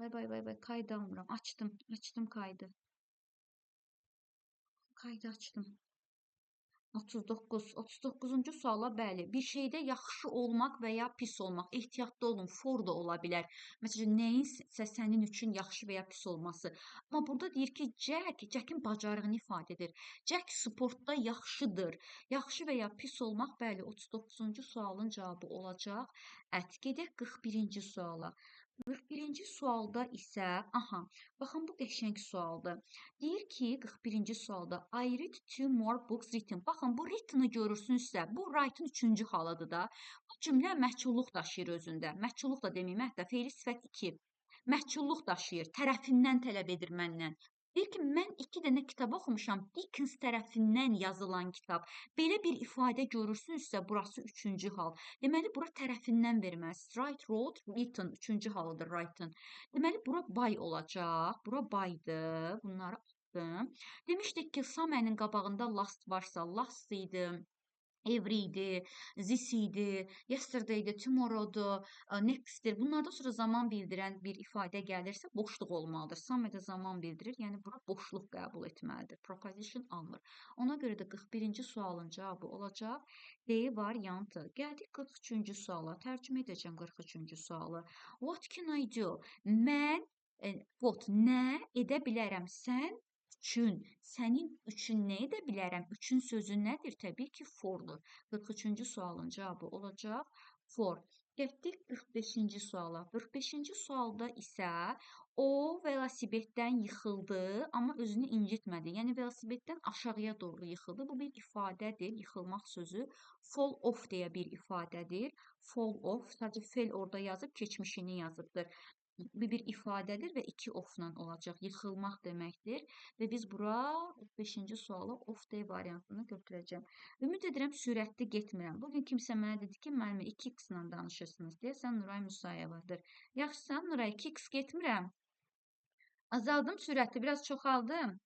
Vay kaydı almıram. Açdım kaydı. Kaydı açdım. 39. suala bəli. Bir şeydə yaxşı olmaq və ya pis olmaq. Ehtiyatlı olun, for da ola bilər. Məsələn, nəyinsə sənin üçün yaxşı və ya pis olması. Amma burada deyir ki, Jack'in bacarığını ifadə edir. Jack sportda yaxşıdır. Yaxşı və ya pis olmaq, bəli, 39-cu sualın cavabı olacaq. Gedək 41-ci suala. 41-ci sualda isə, baxın bu qəşəng sualdır. Deyir ki, 41-ci sualda I read two more books written. Baxın, bu written-ı görürsünüzsə, bu write-ın üçüncü halıdır da. Bu cümlə məhculluq daşıyır özündə. Məhculluq da deməyim, hətta fe'li sifət 2. Məhculluq daşıyır, tərəfindən tələb edir məndən. Deyir ki, mən 2 dənə kitab oxumuşam, Dickens tərəfindən yazılan kitab. Belə bir ifadə görürsünüzsə, burası üçüncü hal. Deməli, bura tərəfindən verməlisiniz. Write, wrote, written. Üçüncü halıdır write-ın. Deməli, bura by olacaq. Bura by'dır. Bunları atdım. Demişdik ki, Summer'nin qabağında last varsa, last idi. Every idi, this idi, yesterday idi, tomorrow'dur, next'dir. Bunlardan sonra zaman bildirən bir ifadə gəlirsə, boşluq olmalıdır. Summer'da zaman bildirir, yəni bura boşluq qəbul etməlidir. Proposition almır. Ona görə də 41-ci sualın cavabı olacaq D variantı. Gəldik 43-cü suala. Tərcümə edəcəm 43-cü sualı. What can I do? Mən nə edə bilərəm? Sən üçün, sənin üçün nə edə bilərəm? Üçün sözü nədir? Təbii ki, fordur. 43-cü sualın cavabı olacaq for. Getdik 45-ci suala. 45-ci sualda isə o velosipeddən yıxıldı, amma özünü incitmədi. Yəni velosipeddən aşağıya doğru yıxıldı. Bu bir ifadədir. Yıxılmaq sözü fall off deyə bir ifadədir. Fall off, sadəcə fel orada yazıb, keçmişini yazıbdır. Bir ifadədir və 2 off-la olacaq. Yıxılmaq deməkdir. Və biz bura 5-ci sualı off day variantını götürəcəm. Ümid edirəm sürətli getmirəm. Bugün kimsə mənə dedi ki, müəllimə 2x ilə danışırsınız. Deyəsən Nuray Musayevadır. Yaxşısan Nuray, 2x getmirəm. Azaldım sürəti, biraz çoxaldım.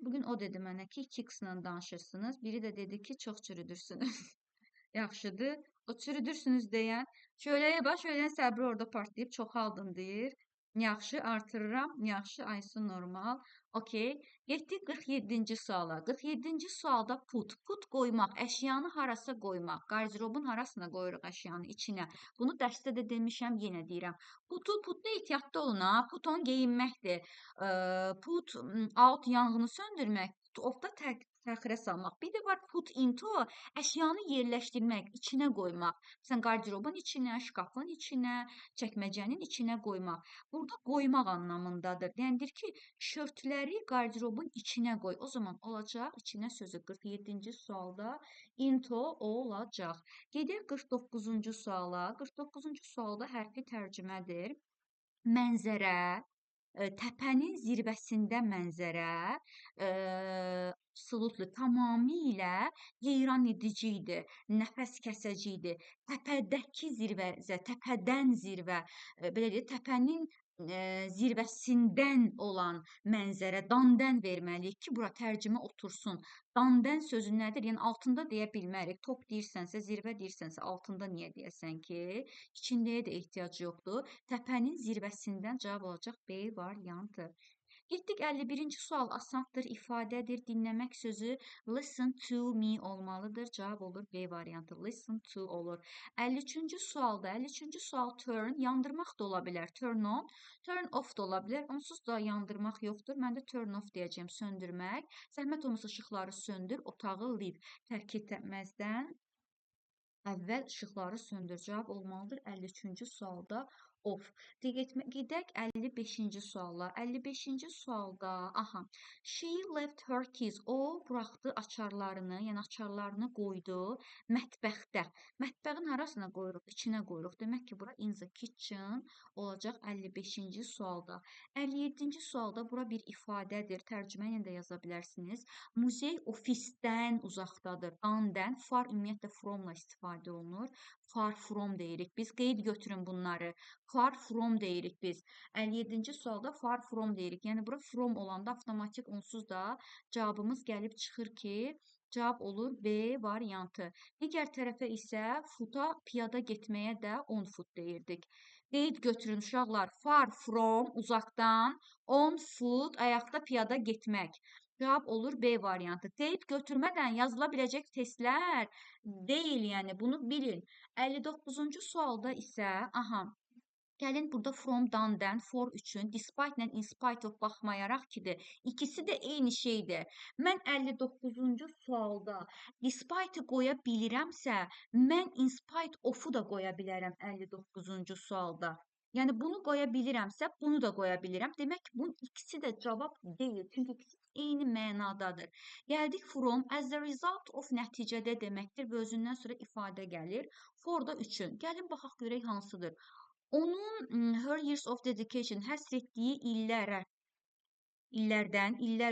Bugün o dedi mənə ki, 2x ilə danışırsınız. Biri də dedi ki, çox çürüdürsünüz. Yaxşıdır. O çürüdürsünüz deyən, şöləyə bax, şöylən səbri orada partlayıb çoxaldın deyir. Yaxşı, artırıram. Yaxşı, Aysu normal. Okey. Getdik 47-ci suala. 47-ci sualda put. Put qoymaq, əşyanı harasa qoymaq. Qarderobun harasına qoyuruq əşyanı? İçinə. Bunu dərsdə də demişəm, yenə deyirəm. Putda ehtiyatlı olun ha. Put on geyinməkdir. Put out yanğını söndürmək. Put off-da təxirə salmaq. Bir də var put into, əşyanı yerləşdirmək, içinə qoymaq. Məsələn, qarderobun içinə, şkafın içinə, çəkməcənin içinə qoymaq. Burada qoymaq anlamındadır. Yəni deyir ki, şörtləri qarderobun içinə qoy. O zaman olacaq içinə sözü 47-ci sualda into olacaq. Gedək 49-cu suala. 49-cu sualda hərfi tərcümədir. Mənzərə, təpənin zirvəsində mənzərə, absolutely, tamamilə heyran edici idi, nəfəs kəsici idi. Təpədəki zirvə, təpədən zirvə, belə deyək, təpənin zirvəsindən olan mənzərə, dandən verməliyik ki, bura tərcümə otursun. Dandən sözü nədir? Yəni altında deyə bilmərik. Top deyirsənsə, zirvə deyirsənsə, altında niyə deyəsən ki? İçindəyə də ehtiyac yoxdur. Təpənin zirvəsindən cavab olacaq B variantı. Getdik 51-ci sual asandır, ifadədir. Dinləmək sözü listen to me olmalıdır. Cavab olur B variantı. Listen to olur. 53-cü sualda, 53-cü sual turn, yandırmaq da ola bilər. Turn on, turn off da ola bilər. Onsuz da yandırmaq yoxdur. Mən də turn off deyəcəm, söndürmək. Zəhmət olmasa işıqları söndür, otağı leave. Tərk etməzdən əvvəl işıqları söndür. Cavab olmalıdır 53-cü sualda off. Gedək 55-ci suala. 55-ci sualda, she left her keys. O buraxdı açarlarını, yəni açarlarını qoydu mətbəxdə. Mətbəxin harasına qoyuruq? İçinə qoyuruq. Demək ki, bura in the kitchen olacaq 55-ci sualda. 57-ci sualda bura bir ifadədir. Tərcümə ilə də yaza bilərsiniz. Muzey ofisdən uzaqdadır. Dandan, far ümumiyyətlə fromla istifadə olunur. Far from deyirik. Biz qeyd götürün bunları. Far from deyirik biz. 57-ci sualda far from deyirik. Yəni bura from olanda avtomatik onsuz da cavabımız gəlib çıxır ki, cavab olur B variantı. Digər tərəfə isə futa, piyada getməyə də 10 fut deyirdik. Qeyd götürün uşaqlar. Far from uzaqdan, on foot ayaqda piyada getmək. Cavab olur B variantı. Qeyd götürmədən yazıla biləcək testlər deyil, yəni bunu bilin. 59-cu sualda isə, aha, gəlin burada from dan-dən for üçün despite ilə in spite of baxmayaraq kidir. İkisi də eyni şeydir. Mən 59-cu sualda despite qoya bilirəmsə, mən in spite of-u da qoya bilərəm 59-cu sualda. Yəni bunu qoya bilirəmsə, bunu da qoya bilirəm. Demək ki, bunun ikisi də cavab deyil. Çünki ikisi eyni mənadadır. Gəldik from as a result of nəticədə deməkdir və özündən sonra ifadə gəlir. For da üçün. Gəlin baxaq görək hansıdır. Onun her years of dedication həsr etdiyi illər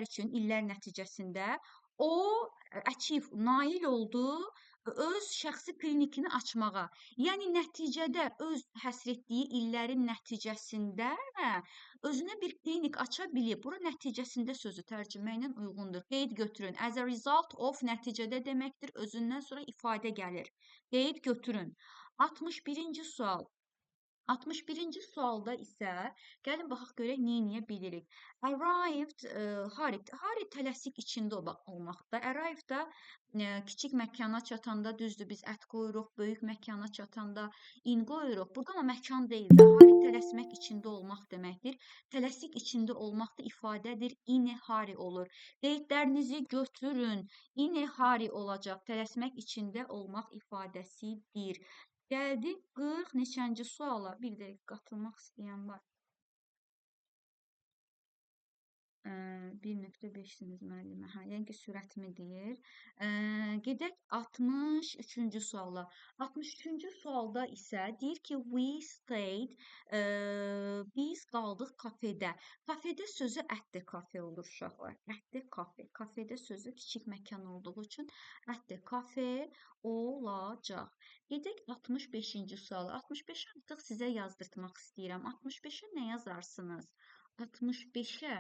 üçün, illər nəticəsində o achieve, nail oldu öz şəxsi klinikini açmağa. Yəni nəticədə öz həsr etdiyi illərin nəticəsində özünə bir klinik aça bilib. Bura nəticəsində sözü tərcümə ilə uyğundur. Qeyd götürün. As a result of nəticədə deməkdir. Özündən sonra ifadə gəlir. Qeyd götürün. 61-ci sual. 61-ci sualda isə gəlin baxaq görək nə edə bilirik. Arrived, hurried tələsik içində olmaqda. Arrived da kiçik məkana çatanda düzdür biz at qoyuruq, böyük məkana çatanda in qoyuruq. Burada amma məkan deyil də. Hurried tələsmək içində olmaq deməkdir. Tələsik içində olmaq da ifadədir. In a hurry olur. Qeydlərinizi götürün. In a hurry olacaq. Tələsmək içində olmaq ifadəsidir. Gəldik 40 neçənci suala. Bir dəqiqə qatılmaq istəyən var. 1.5-siniz müəllimə. Hə, yəni ki, sürətimi deyir. Gedək 63-cü suala. 63-cü sualda isə deyir ki, we stayed, biz qaldıq kafedə. Kafedə sözü at the cafe olur uşaqlar. At the cafe. Kafedə sözü kiçik məkan olduğu üçün at the cafe olacaq. Gedək 65-ci suala. 65-i artıq sizə yazdırtmaq istəyirəm. 65-ə nə yazarsınız? 65-ə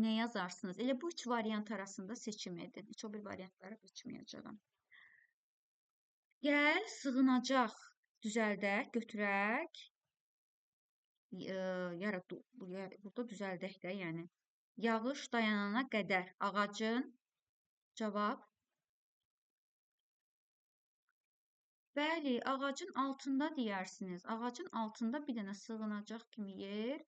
nə yazarsınız? Elə bu üç variant arasında seçim edin. Heç o bir variantları açmayacağım. Gəl, sığınacaq düzəldək, götürək. Burada düzəldək də, yəni. Yağış dayanana qədər ağacın cavab. Bəli, ağacın altında deyərsiniz. Ağacın altında bir dənə sığınacaq kimi yer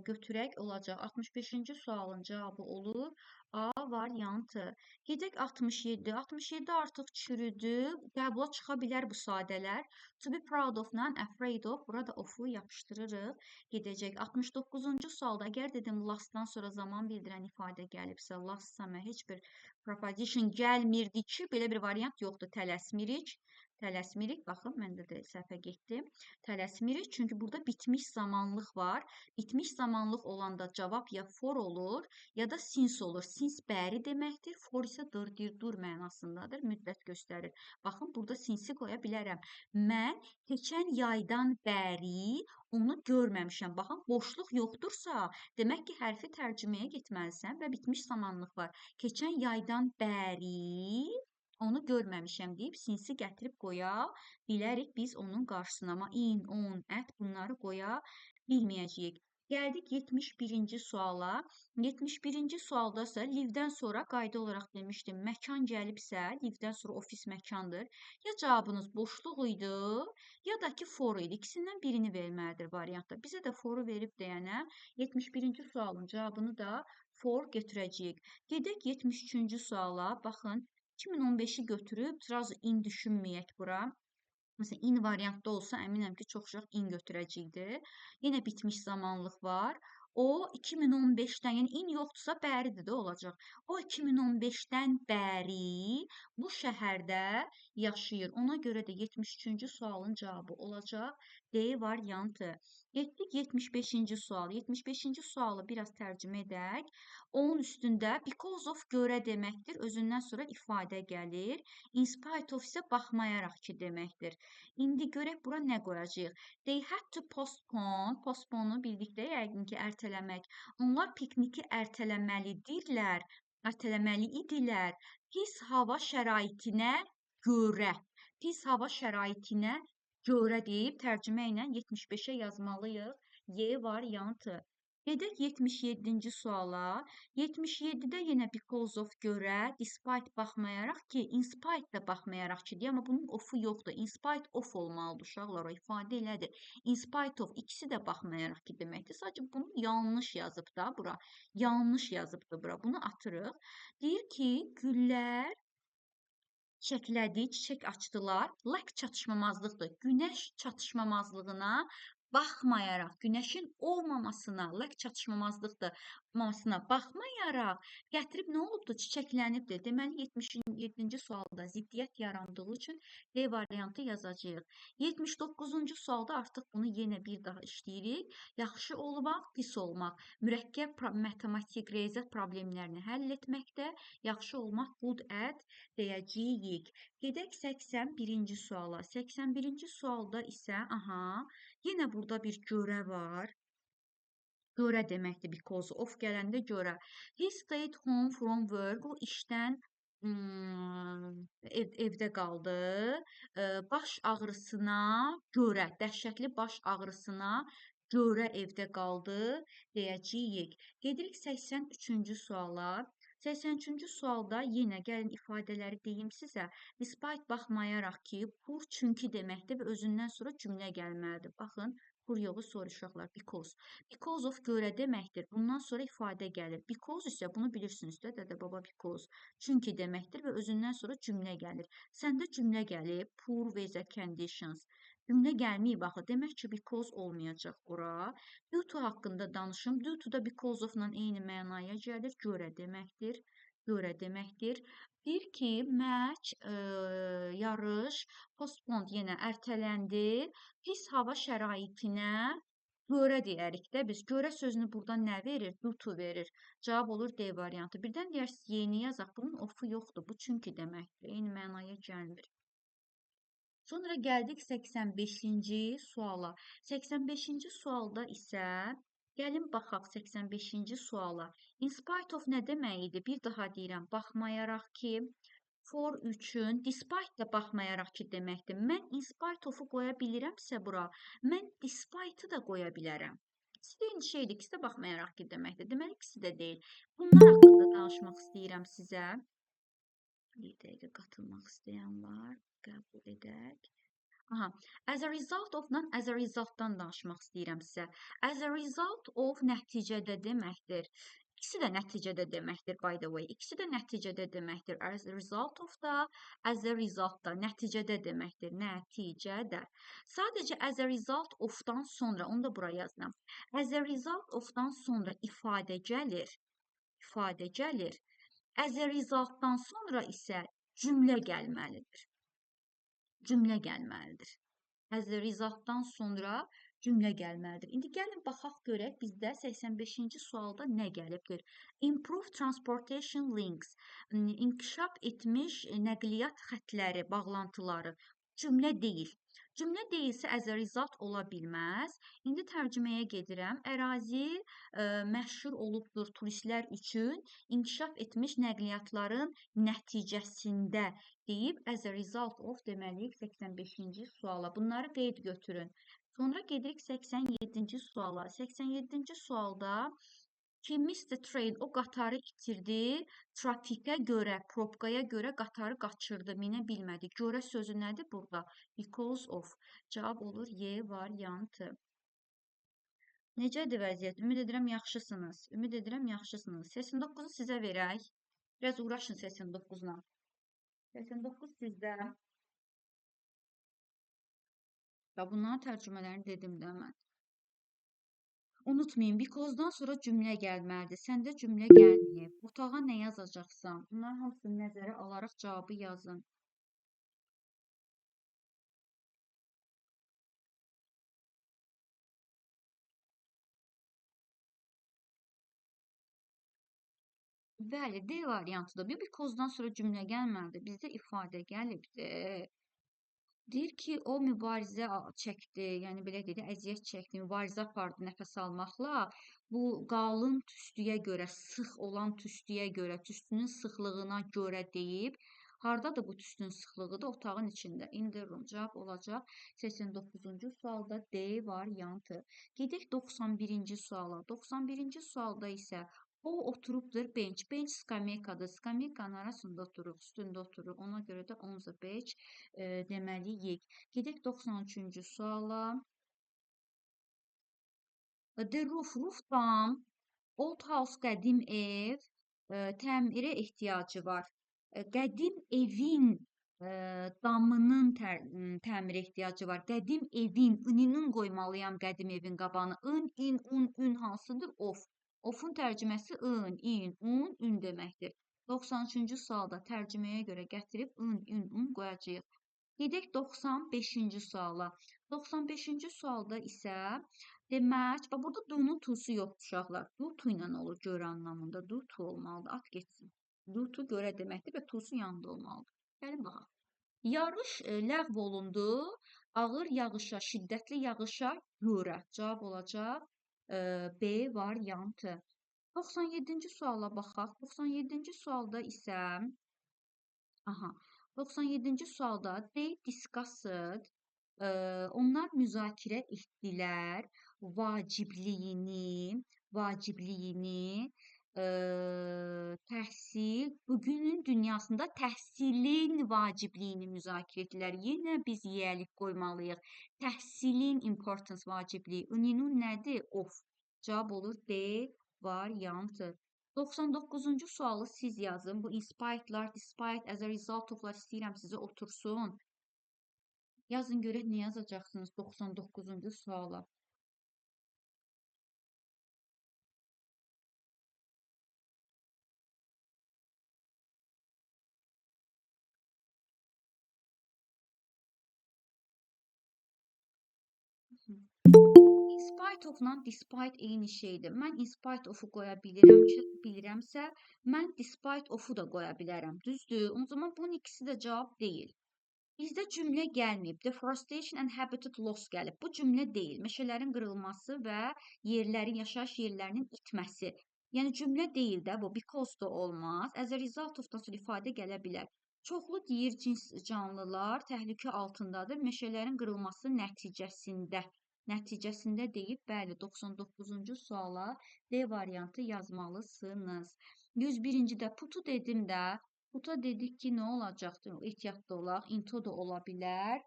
götürək olacaq. 65-ci sualın cavabı olur A variantı. Gedək 67. 67 artıq çürüdü. Qəbula çıxa bilər bu sadələr. To be proud of-la afraid of. Burada of-u yapışdırırıq. Gedəcək. 69-cu sualda əgər dedim last-dan sonra zaman bildirən ifadə gəlibsə, last sama heç bir proposition gəlmirdi ki, belə bir variant yoxdur. Tələsmirik. Tələsmirik. Baxın, məndə də səhvə getdim. Tələsmirik. Çünki burada bitmiş zamanlıq var. Bitmiş zamanlıq olanda cavab ya for olur, ya da since olur. Since bəri deməkdir. For isə dur mənasındadır. Müddət göstərir. Baxın, burada since qoya bilərəm. Mən keçən yaydan bəri onu görməmişəm. Baxın, boşluq yoxdursa, demək ki, hərfi tərcüməyə getməlisən və bitmiş zamanlıq var. Keçən yaydan bəri onu görməmişəm deyib sinsi gətirib qoya bilərik biz onun qarşısına. Amma in, on, at bunları qoya bilməyəcəyik. Gəldik 71-ci suala. 71-ci sualda isə live-dən sonra qayda olaraq demişdim. Məkan gəlibsə, live-dən sonra ofis məkandır. Ya cavabınız boşluq idi, ya da ki for idi. İkisindən birini verməlidir variantda. Bizə də foru verib deyənə 71-ci sualın cavabını da for götürəcəyik. Gedək 73-cü suala. Baxın. 2015-i götürüb, sırası in düşünməyək bura. Məsələn, in variantda olsa, əminəm ki, çox in götürəcəkdir. Yenə bitmiş zamanlıq var. O, 2015-dən, yəni in yoxdursa, bəridir də olacaq. O, 2015-dən bəri bu şəhərdə yaşayır. Ona görə də 73-cü sualın cavabı olacaq D variantı. Getdik 75-ci sual. 75-ci sualı biraz tərcümə edək. Onun üstündə because of görə deməkdir. Özündən sonra ifadə gəlir. In spite of isə baxmayaraq ki deməkdir. İndi görək bura nə qoyacağıq? They had to postpone. Postpone-u bildikdə yəqin ki, ertələmək. Onlar pikniki ertələməlidirlər. Ertələməli idilər. Pis hava şəraitinə görə. Pis hava şəraitinə Görə deyib tərcümə ilə 75-ə yazmalıyıq. Y variantı. Gedək 77-ci suala. 77-də yenə because of görə, despite baxmayaraq ki, in spite da baxmayaraq ki, deyə, amma bunun of'u yoxdur. In spite of olmalıdır uşaqlar, o ifadə elədir. In spite of ikisi də baxmayaraq ki deməkdir. Sadəcə bunu yanlış yazıb da bura. Yanlış yazıbdı bura. Bunu atırıq. Deyir ki, güllər çiçəklədi, çiçək açdılar. Like çatışmamazlıqdır. Günəş çatışmamazlığına baxmayaraq, günəşin olmamasına, like çatışmamazlıqdır, olmamasına baxmayaraq gətirib nə olubdur? Çiçəklənibdir. Deməli 77-ci sualda ziddiyyət yarandığı üçün D variantı yazacağıq. 79-cu sualda artıq bunu yenə bir daha işləyirik. Yaxşı olmaq, pis olmaq. Mürəkkəb matematik riyaziyyat problemlərini həll etməkdə yaxşı olmaq good at deyəcəyik. Gedək 81-ci suala. 81-ci sualda isə, yenə burada bir görə var. Görə deməkdir, because of gələndə görə. He stayed home from work. O işdən evdə qaldı. Baş ağrısına görə, dəhşətli baş ağrısına görə evdə qaldı deyəcəyik. Gedirik 83-cü suala. 83-cü sualda yenə gəlin ifadələri deyim sizə. Despite baxmayaraq ki, pour çünki deməkdir və özündən sonra cümlə gəlməlidir. Baxın, pour yoxu soruşaqlar. Because. Because of görə deməkdir. Bundan sonra ifadə gəlir. Because isə bunu bilirsiniz də, dədə baba because. Çünki deməkdir və özündən sonra cümlə gəlir. Səndə cümlə gəlib, pour with conditions. Cümlə gəlməyib axı. Demək ki, because olmayacaq ora. Due to haqqında danışım. Due to da because of-la eyni mənaya gəlir. Görə deməkdir. Görə deməkdir. Deyir ki, match, yarış, postponed yenə ərtələndi. Pis hava şəraitinə görə deyərik də biz. Görə sözünü buradan nə verir? Due to verir. Cavab olur D variantı. Birdən deyirsiniz, yeni yazaq. Bunun of'u yoxdur. Bu çünki deməkdir. Eyni mənaya gəlmir. Sonra gəldik 85-ci suala. 85-ci sualda isə gəlin baxaq 85-ci suala. In spite of nə demək idi? Bir daha deyirəm, baxmayaraq ki, for üçün, despite da baxmayaraq ki deməkdir. Mən in spite of-u qoya bilirəmsə bura, mən despite-ı da qoya bilərəm. İkisi də eyni şeydir, ikisi də baxmayaraq ki deməkdir. Deməli, ikisi də deyil. Bunlar haqqında danışmaq istəyirəm sizə. Bir dəqiqə qatılmaq istəyən var. Qəbul edək. As a result of-dan as a result-dan danışmaq istəyirəm sizə. As a result of nəticədə deməkdir. İkisi də nəticədə deməkdir, by the way. İkisi də nəticədə deməkdir. As a result of da, as a result da nəticədə deməkdir. Nəticədə. Sadəcə as a result of-dan sonra, onu da buraya yazdım. As a result of-dan sonra ifadə gəlir. İfadə gəlir. As a result-dan sonra isə cümlə gəlməlidir. Cümlə gəlməlidir. As a result-dan sonra cümlə gəlməlidir. İndi gəlin baxaq görək bizdə 85-ci sualda nə gəlibdir. Improve transportation links. İnkişaf etmiş nəqliyyat xətləri, bağlantıları. Cümlə deyil. Cümlə deyilsə as a result ola bilməz. İndi tərcüməyə gedirəm. Ərazi məşhur olubdur turistlər üçün inkişaf etmiş nəqliyyatların nəticəsində deyib as a result of deməliyik 85-ci suala. Bunları qeyd götürün. Sonra gedirik 87-ci suala. 87-ci sualda ki, Mr. Train o qatarı itirdi, trafikə görə, probkaya görə qatarı qaçırdı, minə bilmədi. Görə sözü nədir burada? Because of. Cavab olur Y variantı. Necədir vəziyyət? Ümid edirəm yaxşısınız. Ümid edirəm yaxşısınız. 89-u sizə verək. Biraz uğraşın 89-la. 89 sizdə. Və bunların tərcümələrini dedim də mən. Unutmayın, because-dan sonra cümlə gəlməlidir. Səndə cümlə gəlməyib. Otağa nə yazacaqsan? Bunların hamısını nəzərə alaraq cavabı yazın. Bəli, D variantıdır. Bir because-dan sonra cümlə gəlməlidir. Bizdə ifadə gəlibdir. Deyir ki, o mübarizə çəkdi, yəni belə deyək, əziyyət çəkdi, mübarizə apardı nəfəs almaqla. Bu qalın tüstüyə görə, sıx olan tüstüyə görə, tüstünün sıxlığına görə deyib, Hardadır bu tüstün sıxlığı da otağın içində. In the room cavab olacaq 89-cu sualda D variantı. Gedək 91-ci suala. 91-ci sualda isə o oturubdur bench. Bench skameykada. Skameykanın arasında oturuq, üstündə oturuq. Ona görə də on the bench deməliyik. Gedək 93-cü suala. The roof dam. Old house qədim ev, təmirə ehtiyacı var. Qədim evin damının təmirə ehtiyacı var. Qədim evin, ününün qoymalıyam qədim evin qabağına. Ün, in, un, ün hansıdır? Of. Ofun tərcüməsi ın, in, un, ün deməkdir. 93-cü sualda tərcüməyə görə gətirib ın, in, un qoyacağıq. Gedək 95-ci suala. 95-ci sualda isə demək, burada do-nun tu'su yoxdur uşaqlar. Do tu ilə olur görə anlamında. Do tu olmalıdır. At getsin. Do tu görə deməkdir və tu'su yanında olmalıdır. Gəlin baxaq. Yağış ləğv olundu. Ağır yağışa, şiddətli yağışa görə. Cavab olacaq B variantı. 97-ci suala baxaq. 97-ci sualda isə aha, 97-ci sualda they discussed onlar müzakirə etdilər vacibliyini təhsil, bugünün dünyasında təhsilin vacibliyini müzakirə etdilər. Yenə biz yelik qoymalıyıq. Təhsilin importance vacibliyi. Ününün nədir? Of. Cavab olur D variantı. 99-cu sualı siz yazın. Bu inspite'lar, despite, as a result of'lar istəyirəm sizə otursun. Yazın görək nə yazacaqsınız 99-cu suala. In spite of-la despite eyni şeydir. Mən in spite of-u qoya bilirəmsə, mən despite of-u da qoya bilərəm. Düzdür? O zaman bunun ikisi də cavab deyil. Bizdə cümlə gəlməyib. Deforestation and habitat loss gəlib. Bu cümlə deyil. Meşələrin qırılması və yaşayış yerlərinin itməsi. Yəni cümlə deyil də bu. Because da olmaz. As a result of-dan sonra ifadə gələ bilər. Çoxlu deyir cins canlılar təhlükə altındadır. Meşələrin qırılması nəticəsində. Nəticəsində deyib, bəli, 99-cu suala D variantı yazmalısınız. 101-ci də putu dedim də. Puta dedik ki, nə olacaqdır? Ehtiyatlı olaq. Into da ola bilər.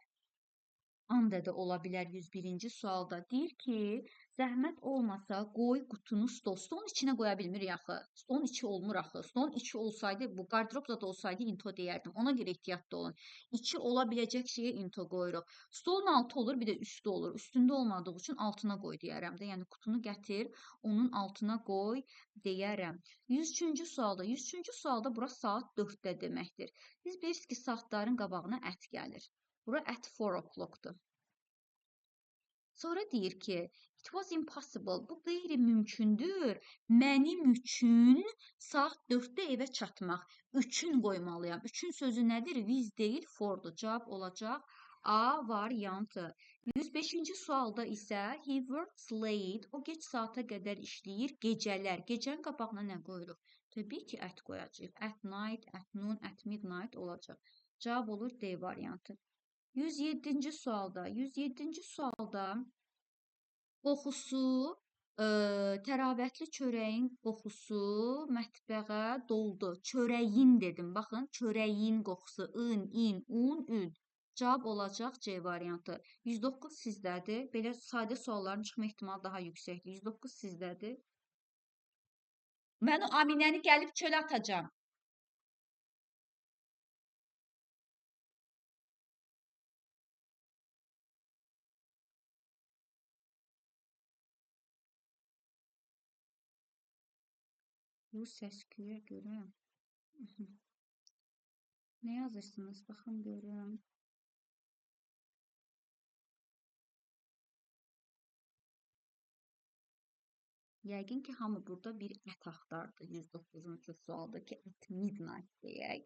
Anda da ola bilər 101-ci sualda. Deyir ki, zəhmət olmasa qoy qutunu stol. Stolun içinə qoya bilmirik axı. Stolun içi olmur axı. Stolun içi olsaydı, bu qardırop da olsaydı into deyərdim. Ona görə ehtiyatlı olun. İçi ola biləcək şeyə into qoyuruq. Stolun altı olur, bir də üstü olur. Üstündə olmadığı üçün altına qoy deyərəm də. Yəni qutunu gətir, onun altına qoy deyərəm. 103-cü sualda. 103-cü sualda bura saat 4-də deməkdir. Biz bilirsiniz ki, saatların qabağına ət gəlir. Bura at 4 o'clock'dur. Sonra deyir ki, it was impossible. Bu qeyri-mümkündür. Mənim üçün saat 4-də evə çatmaq. Üçün qoymalıyam. Üçün sözü nədir? With deyil, for'dur. Cavab olacaq A variantı. 105-ci sualda isə he works late. O geç saata qədər işləyir. Gecələr. Gecənin qabağına nə qoyuruq? Təbii ki, at qoyacağıq. At night, at noon, at midnight olacaq. Cavab olur D variantı. 107-ci sualda. 107-ci sualda qoxusu, təravətli çörəyin qoxusu mətbəxə doldu. Çörəyin dedim. Baxın, çörəyin qoxusu. In, in, un, ün. Cavab olacaq C variantı. 109 sizdədir. Belə sadə sualların çıxma ehtimalı daha yüksəkdir. 109 sizdədir. Mən o Aminəni gəlib çölə atacağam. Bu səsküyə görə. Nə yazırsınız? Baxın görüm. Yəqin ki, hamı burada bir ət axtardı 109-cu sualda ki, at midnight deyək.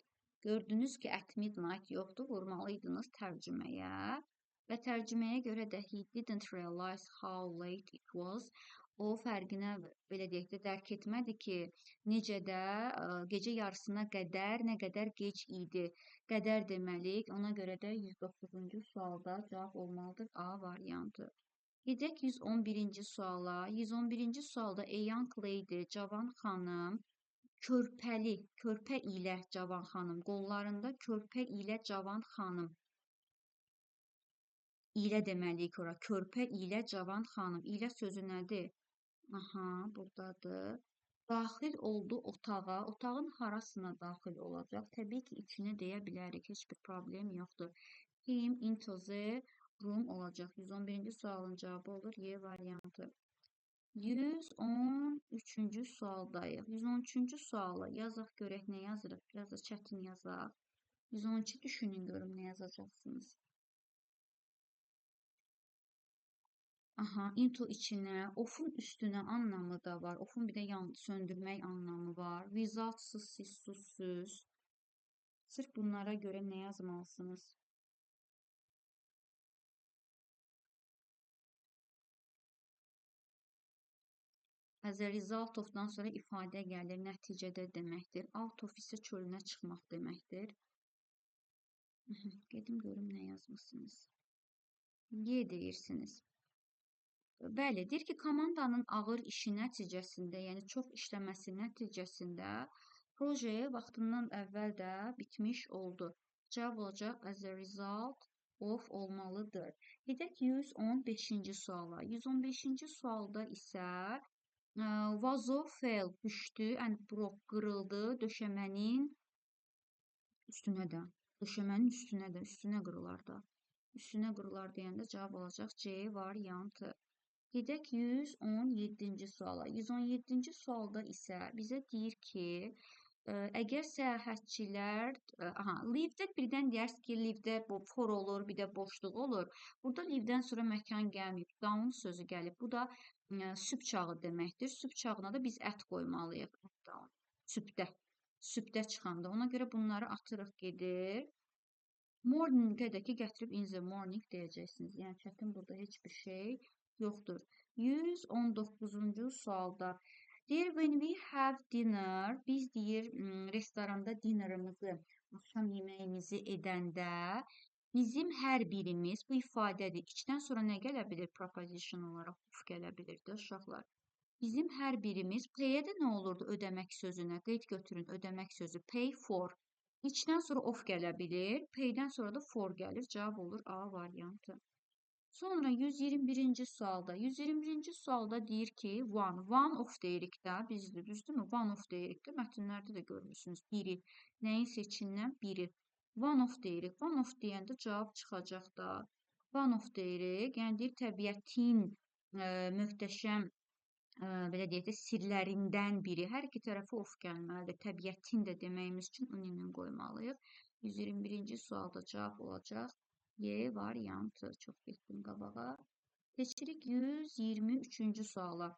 Gördünüz ki, at midnight yoxdur, vurmalıydınız tərcüməyə. Və tərcüməyə görə də he didn't realize how late it was. O fərqinə belə deyək də dərk etmədi ki, necə də gecə yarısına qədər nə qədər gec idi. Qədər deməliyik. Ona görə də 109-cu sualda cavab olmalıdır A variantı. Gedək 111-ci suala. 111-ci sualda A young lady, cavan xanım, körpəli, körpə ilə cavan xanım, qollarında körpə ilə cavan xanım ilə deməliyik ora. Körpə ilə cavan xanım. İlə sözü nədir? Aha, buradadır. Daxil oldu otağa. Otağın harasına daxil olacaq? Təbii ki, içini deyə bilərik. Heç bir problem yoxdur. Came into the room olacaq. 111-ci sualın cavabı olur Y variantı. 113-cü sualdayıq. 113-cü sualı yazaq görək nə yazırıq. Biraz da çətin yazaq. 112 düşünün görüm nə yazacaqsınız. Aha, into içinə, ofun üstünə anlamı da var. Ofun bir də söndürmək anlamı var. Without-sız, sizsüz. Sırf bunlara görə nə yazmalısınız? As a result of-dan sonra ifadə gəlir, nəticədə deməkdir. Out of isə çölünə çıxmaq deməkdir. Gedim görüm nə yazmışsınız. Y deyirsiniz. Bəli, deyir ki, komandanın ağır işi nəticəsində, yəni çox işləməsi nəticəsində proje vaxtından əvvəl də bitmiş oldu. Cavab olacaq as a result of olmalıdır. Gedək 115-ci suala. 115-ci sualda isə vazo fell düşdü, and broke qırıldı döşəmənin üstünə də. Döşəmənin üstünə də, üstünə qırılar da. Üstünə qırılar deyəndə cavab olacaq C variantı. Gedək 117-ci suala. 117-ci sualda isə bizə deyir ki, əgər səyahətçilər, leave-də birdən deyərsiniz ki, leave-də for olur, bir də boşluq olur. Burada leave-dən sonra məkan gəlməyib, down sözü gəlib. Bu da sübh çağı deməkdir. Sübh çağına da biz ət qoymalıyıq. Sübhdə. Sübhdə çıxanda. Ona görə bunları atırıq gedir. Morning-ə də ki, gətirib in the morning deyəcəksiniz. Yəni çətin burada heç bir şey yoxdur. 119-cu sualda deyir, when we have dinner, biz deyir, restoranda dinnerimizi, axşam yeməyimizi edəndə, bizim hər birimiz, bu ifadədir. İçdən sonra nə gələ bilir? Proposition olaraq of gələ bilirdi, uşaqlar. Bizim hər birimiz, pay-ə də nə olurdu ödəmək sözünə? Qeyd götürün, ödəmək sözü, pay for. İçdən sonra of gələ bilir, pay-dən sonra da for gəlir. Cavab olur A variantı. Sonra 121-ci sualda. 121-ci sualda deyir ki, one of deyirik də, bizdir, düzdürmü? One of deyirik də, mətnlərdə də görmüsünüz. Biri, nəyin seçindən? Biri. One of deyirik. One of deyəndə cavab çıxacaq da. One of deyirik. Yəni deyir, təbiətin möhtəşəm, belə deyək də, sirlərindən biri. Hər iki tərəfi of gəlməlidir. Təbiətin də deməyimiz üçün ünlü qoymalıyıq. 121-ci sualda cavab olacaq Y variantı. Çox getdim qabağa. Keçirik 123-cü suala.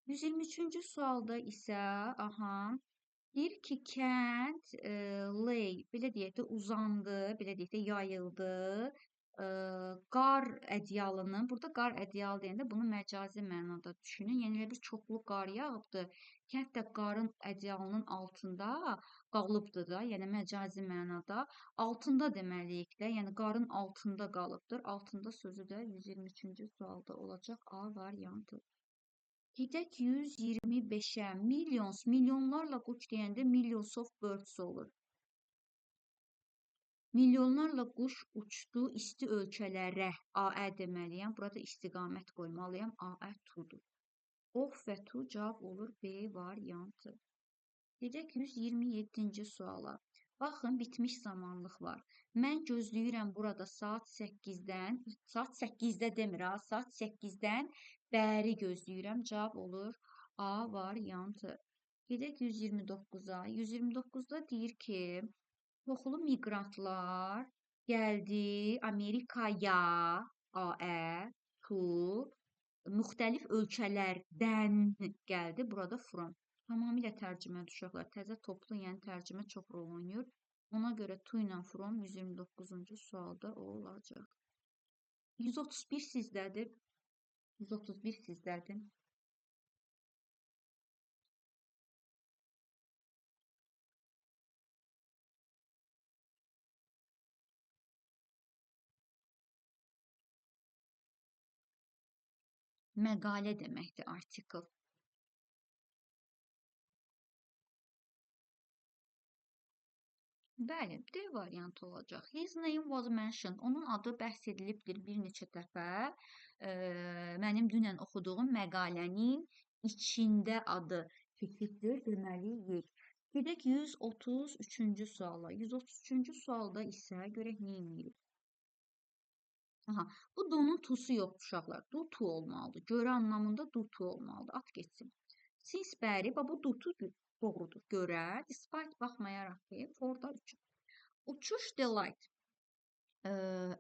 123-cü sualda isə, deyir ki, kənd lay, belə deyək də, uzandı, belə deyək də, yayıldı. Qar ədyalının, burada qar ədyalı deyəndə bunu məcazi mənada düşünün. Yəni elə bir çoxlu qar yağıbdı. Kənd də qarın ədyalının altında qalıbdı da, yəni məcazi mənada. Altında deməliyik də, yəni qarın altında qalıbdır. Altında sözü də 123-cü sualda olacaq A variantı. Gedək 125-ə. Millions, milyonlarla quş deyəndə millions of birds olur. Milyonlarla quş uçdu isti ölkələrə. Aə deməliyəm. Burada istiqamət qoymalıyam. Aə tudur. Of və tu cavab olur B variantı. Gedək 127-ci suala. Baxın, bitmiş zamanlıq var. Mən gözləyirəm burada saat 8-dən, saat 8-də demir ha, saat 8-dən bəri gözləyirəm. Cavab olur A variantı. Gedək 129-a. 129-da deyir ki, çoxlu miqrantlar gəldi Amerikaya, Aə, to, müxtəlif ölkələrdən gəldi. Burada from. Tamamilə tərcümədir uşaqlar. Təzə toplu, yəni tərcümə çox rol oynayır. Ona görə to ilə from 129-cu sualda olacaq. 131 sizdədir. 131 sizdədir. Məqalə deməkdir article. Bəli, D variantı olacaq. His name was mentioned. Onun adı bəhs edilibdir bir neçə dəfə. Mənim dünən oxuduğum məqalənin içində adı keçibdir deməliyik. Gedək 133-cü suala. 133-cü sualda isə görək nə edirik. Aha, bu donun tusu yoxdur uşaqlar. Do tu olmalıdır. Görə anlamında do tu olmalıdır. At getsin. Since bəri, bu do tu doğrudur. Görə, despite baxmayaraq ki, for da üçün. Uçuş delight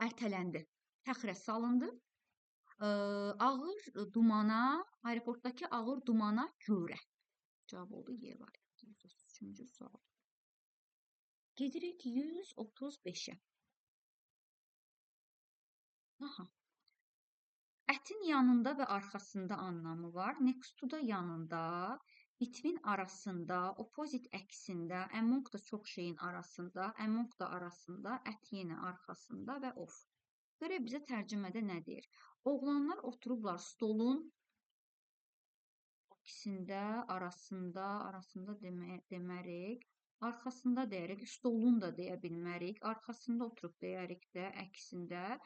ertələndi, təxirə salındı. Ağır dumana, aeroportdakı ağır dumana görə. Cavab oldu Y variantı. 133-cü sual. Gedirik 135-ə. Aha. Ətin yanında və arxasında anlamı var. Next to da yanında, between arasında, opposite əksində, among da çox şeyin arasında, among da arasında, ət yenə arxasında və of. Görək bizə tərcümədə nə deyir? Oğlanlar oturublar stolun ikisində, arasında demərik, arxasında deyərik, stolun da deyə bilmərik, arxasında oturub deyərik də, əksində.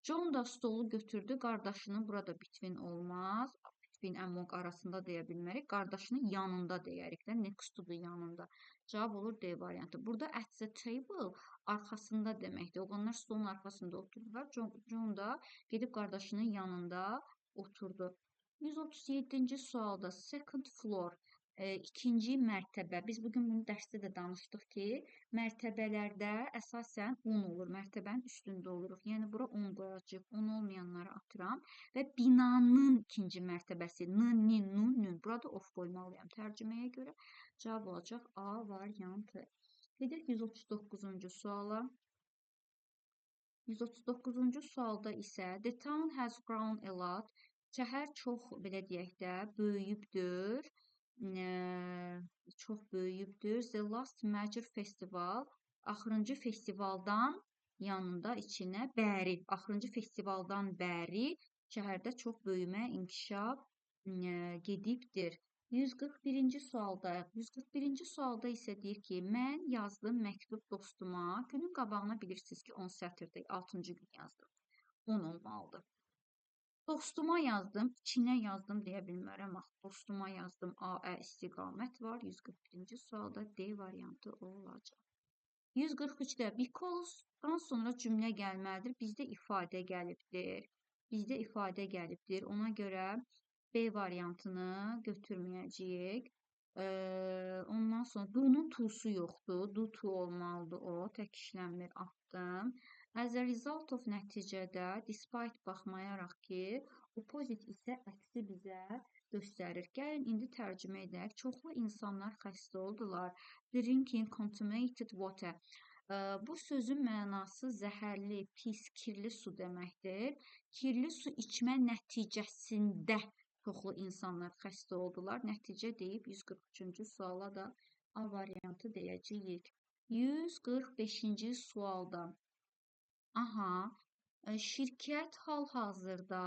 John da stolu götürdü, qardaşının burada between olmaz, between among arasında deyə bilmərik, qardaşının yanında deyərik də, next to yanında. Cavab olur D variantı. Burada at the table arxasında deməkdir. Oğlanlar stolun arxasında oturdular, John da gedib qardaşının yanında oturdu. 137-ci sualda second floor, ikinci mərtəbə. Biz bugün bunu dərsdə də danışdıq ki, mərtəbələrdə əsasən 10 olur. Mərtəbənin üstündə oluruq. Yəni bura 10 qoyacağıq. 10 olmayanları atıram və binanın ikinci mərtəbəsi n. Burada of qoymalıyam tərcüməyə görə. Cavab olacaq A variantı. Gedək 139-cu suala. 139-cu sualda isə the town has grown a lot. Şəhər çox, belə deyək də, böyüyübdür. Çox böyüyübdür. The last major festival, axırıncı festivaldan yanında içinə bəri, axırıncı festivaldan bəri şəhərdə çox böyümə, inkişaf gedibdir. 141-ci sualdayıq. 141-ci sualda isə deyir ki, mən yazdım məktub dostuma. Günün qabağına bilirsiniz ki, 10 sətirdə 6-cı gün yazdım. 10 olmalıdır. Dostuma yazdım, içinə yazdım deyə bilmərəm. Dostuma yazdım, A istiqamət var. 141-ci sualda D variantı olacaq. 143-də because-dan sonra cümlə gəlməlidir. Bizdə ifadə gəlibdir. Ona görə B variantını götürməyəcəyik. Ondan sonra do-nun to-su yoxdur. Do to olmalıdır o. Tək işləmir, atdım. As a result of nəticədə, despite baxmayaraq ki, opposite isə əksi bizə göstərir. Gəlin, indi tərcümə edək. Çoxlu insanlar xəstə oldular. Drinking contaminated water. Bu sözün mənası zəhərli, pis, kirli su deməkdir. Kirli su içmə nəticəsində çoxlu insanlar xəstə oldular. Nəticə deyib 143-cü suala da A variantı deyəcəyik. 145-ci sualda. Aha, şirkət hal-hazırda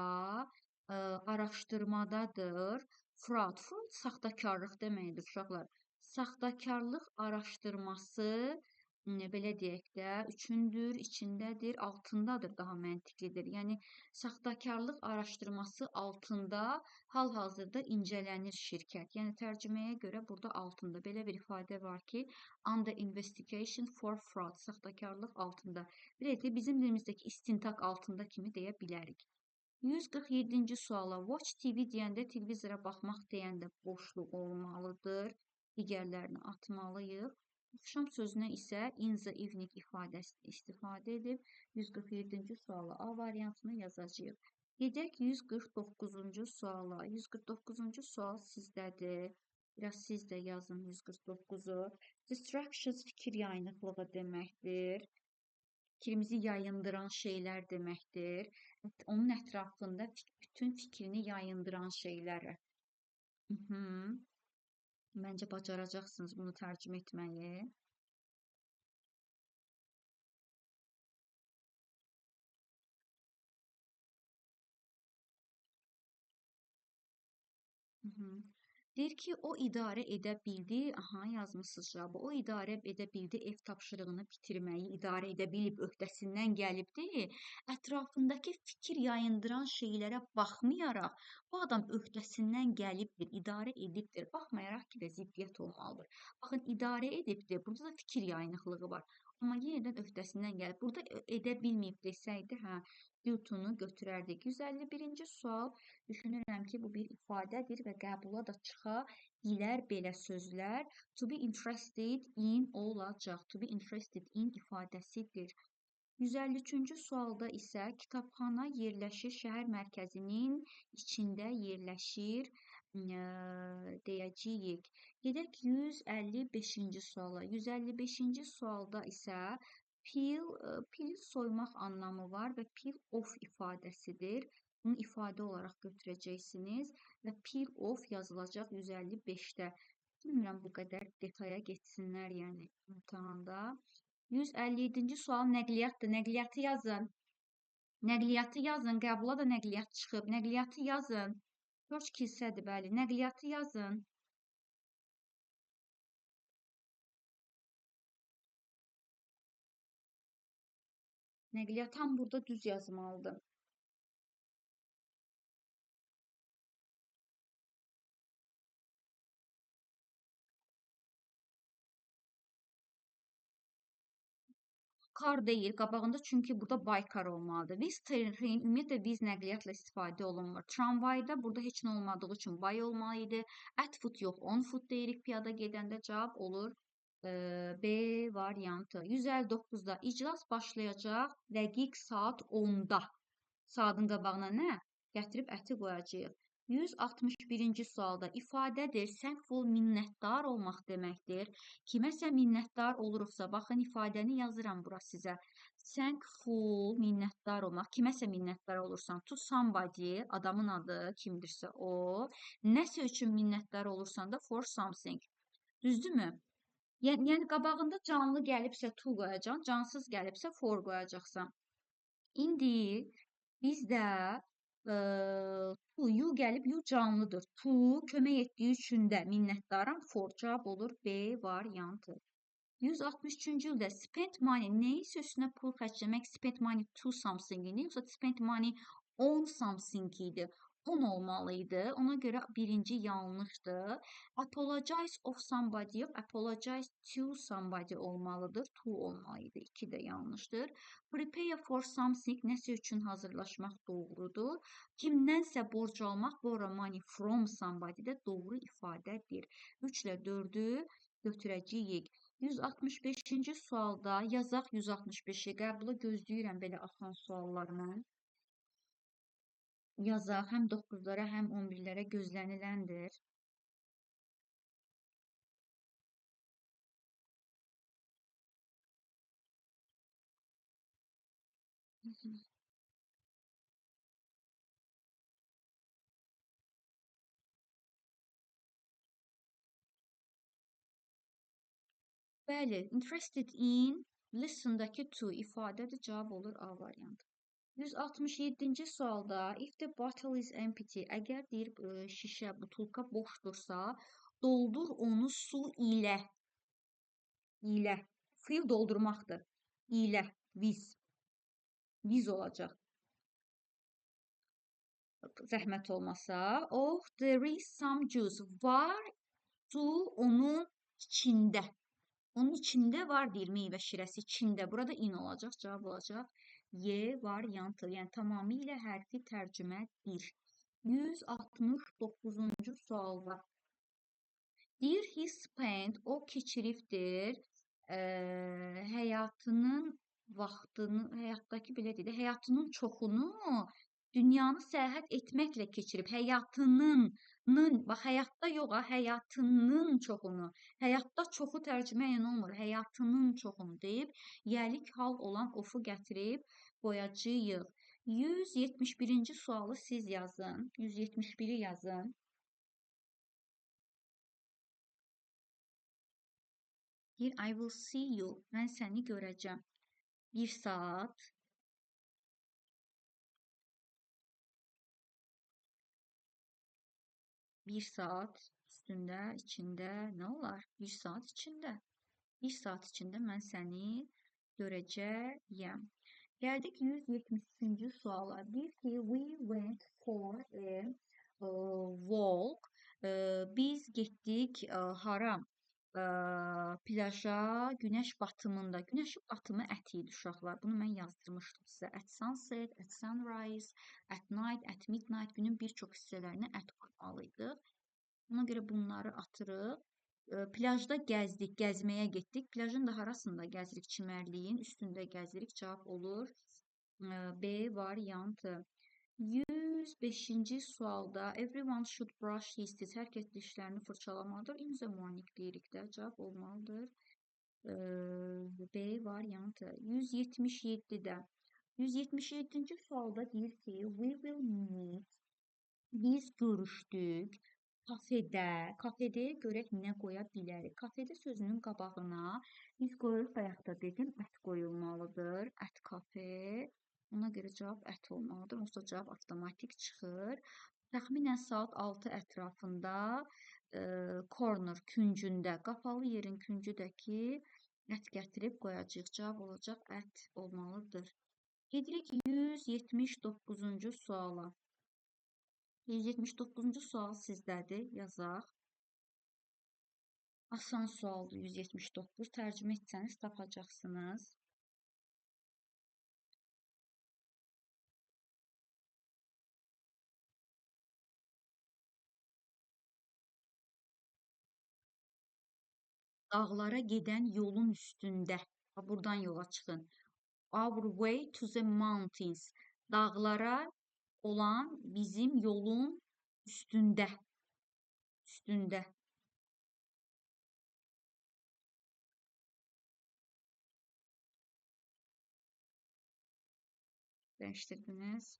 araşdırmadadır. Fraud saxtakarlıq deməkdir uşaqlar. Saxtakarlıq araşdırması belə deyək də, üçündür, içindədir, altındadır, daha məntiqlidir. Yəni, saxtakarlıq araşdırması altında hal-hazırda incələnir şirkət. Yəni, tərcüməyə görə burada altında belə bir ifadə var ki, under investigation for fraud, saxtakarlıq altında. Bilək ki, bizim dilimizdəki istintaq altında kimi deyə bilərik. 147-ci suala, watch TV deyəndə, televizora baxmaq deyəndə boşluq olmalıdır. Digərlərini atmalıyıq. Axşam sözünə isə in the evening ifadəsini istifadə edib 147-ci suala A variantını yazacağıq. Gedək 149-cu suala. 149-cu sual sizdədir. Biraz siz də yazın 149-u. Distractions fikir yayınıqlığı deməkdir. Fikrimizi yayındıran şeylər deməkdir. Onun ətrafında bütün fikrini yayındıran şeyləri. Məncə bacaracaqsınız bunu tərcümə etməyi. Deyir ki, o idarə edə bildi, aha yazmısınız cavabı. O idarə edə bildi, ev tapşırığını bitirməyi idarə edə bilib, öhdəsindən gəlibdi. Ətrafındakı fikir yayındıran şeylərə baxmayaraq, bu adam öhdəsindən gəlibdir, idarə edibdir. Baxmayaraq ki də ziddiyyət olmalıdır. Baxın, idarə edibdir. Burada da fikir yayınıqlığı var. Amma yenə də öhdəsindən gəlib. Burada edə bilməyib desəydi, hə, due-to-nu götürərdik. 151-ci sual. Düşünürəm ki, bu bir ifadədir və qəbula da çıxa bilər belə sözlər. To be interested in olacaq. To be interested in ifadəsidir. 153-cü sualda isə kitabxana yerləşir, şəhər mərkəzinin içində yerləşir deyəcəyik. Gedək 155-ci suala. 155-ci sualda isə pil soymaq anlamı var və peel off ifadəsidir. Bunu ifadə olaraq götürəcəksiniz və peel off yazılacaq 155-də. Bilmirəm bu qədər detaya getsinlər, yəni imtahanda. 157-ci sual nəqliyyatdır. Nəqliyyatı yazın. Nəqliyyatı yazın. Qəbula da nəqliyyat çıxıb. Nəqliyyatı yazın. 4 kilsədir, bəli. Nəqliyyatı yazın. Nəqliyyat tam burada düz yazmalıdır. Kar deyil qabağında, çünki burada baykar olmalıdır. Biz train, ümumiyyətlə biz nəqliyyatla istifadə olunmur. Tramvayda burada heç nə olmadığı üçün bay olmalı idi. At foot yox, on foot deyirik piyada gedəndə, cavab olur B variantı. 159-da iclas başlayacaq dəqiq saat 10-da. Saatın qabağına nə? Gətirib əti qoyacağıq. 161-ci sualda ifadədir. Thankful minnətdar olmaq deməkdir. Kiməsə minnətdar oluruqsa, baxın ifadəni yazıram bura sizə. Thankful minnətdar olmaq. Kiməsə minnətdar olursan, to somebody, adamın adı kimdirsə o. Nəsə üçün minnətdar olursan da for something. Düzdürmü? Yəni qabağında canlı gəlibsə to qoyacaqsan, cansız gəlibsə for qoyacaqsan. İndi bizdə to, you gəlib, you canlıdır. To, kömək etdiyi üçün də minnətdaram. For, cavab olur B variantı. 163-cü ildə spend money, nəyisə üstünə pul xərcləmək, spend money to something idi, yoxsa spend money on something idi. 10 olmalı idi. Ona görə birinci yanlışdır. Apologize of somebody yox, apologize to somebody olmalıdır. To olmalı idi. 2 də yanlışdır. Prepare for something, nəsə üçün hazırlaşmaq doğrudur. Kimdənsə borc almaq, borrow money from somebody də doğru ifadədir. 3 ilə 4-ü götürəcəyik. 165-ci sualda yazaq 165-i. Qəbula gözləyirəm belə asan suallarla. Yazaq həm 9-lara, həm 11-lərə gözləniləndir. Bəli, interested in, listen-dakı to ifadədir, cavab olur A variantı. 167-ci sualda if the bottle is empty, əgər deyir şişə, butulka boşdursa, doldur onu su ilə. İlə. Fill doldurmaqdır. İlə, with. With olacaq. Zəhmət olmasa. Oh, there is some juice. Var su onun içində. Onun içində var deyir meyvə şirəsi, içində. Burada in olacaq, cavab olacaq. Y variantı, yəni tamamilə hərfi tərcümədir. 169-cu sualda. Deyir he spent, o keçiribdir həyatının vaxtını, həyatdakı belə deyək, həyatının çoxunu dünyanı səyahət etməklə keçirib. Həyatının, bax həyatda yox, həyatının çoxunu. Həyatda çoxu tərcümə edən olmur. Həyatının çoxunu deyib, yəlik hal olan ofu gətirib qoyacağıq. 171-ci sualı siz yazın. 171-i yazın. Here I will see you. Mən səni görəcəm. 1 saat. 1 saat üstündə, içində nə olar? 1 saat içində. 1 saat içində mən səni görəcəyəm. Gəldik 173-cü suala. Deyir ki, we went for a walk. Biz getdik hara? Plaja günəş batımında. Günəşin batımı ət idi uşaqlar. Bunu mən yazdırmışdım sizə. At sunset, at sunrise, at night, at midnight. Günün bir çox hissələrinə ət qoymalıydıq. Ona görə bunları atırıq. Plajda gəzdik, gəzməyə getdik. Plajın da harasında gəzirik? Çimərliyin üstündə gəzirik. Cavab olur B variantı. 105-ci sualda everyone should brush his teeth. Hər kəs dişlərini fırçalamalıdır. In the morning deyirik də. Cavab olmalıdır. B variantı. 177-də. 177-ci sualda deyir ki, we will meet. Biz görüşdük. Kafedə görək nə qoya bilərik. Kafedə sözünün qabağına biz qoyuruq, bayaq da dedim, ət qoyulmalıdır. Ət kafe. Ona görə cavab ət olmalıdır. Yoxsa cavab avtomatik çıxır. Təxminən saat 6 ətrafında corner küncündə, qapalı yerin küncüdəki ət gətirib qoyacağıq. Cavab olacaq ət olmalıdır. Gedirik 179-cu suala. 179-cu sual sizdədir, yazaq. Asan sualdır 179. Tərcümə etsəniz tapacaqsınız. Dağlara gedən yolun üstündə. Buradan yola çıxın. Our way to the mountains. Dağlara olan bizim yolun üstündə. Üstündə. Dəyişdirdiniz.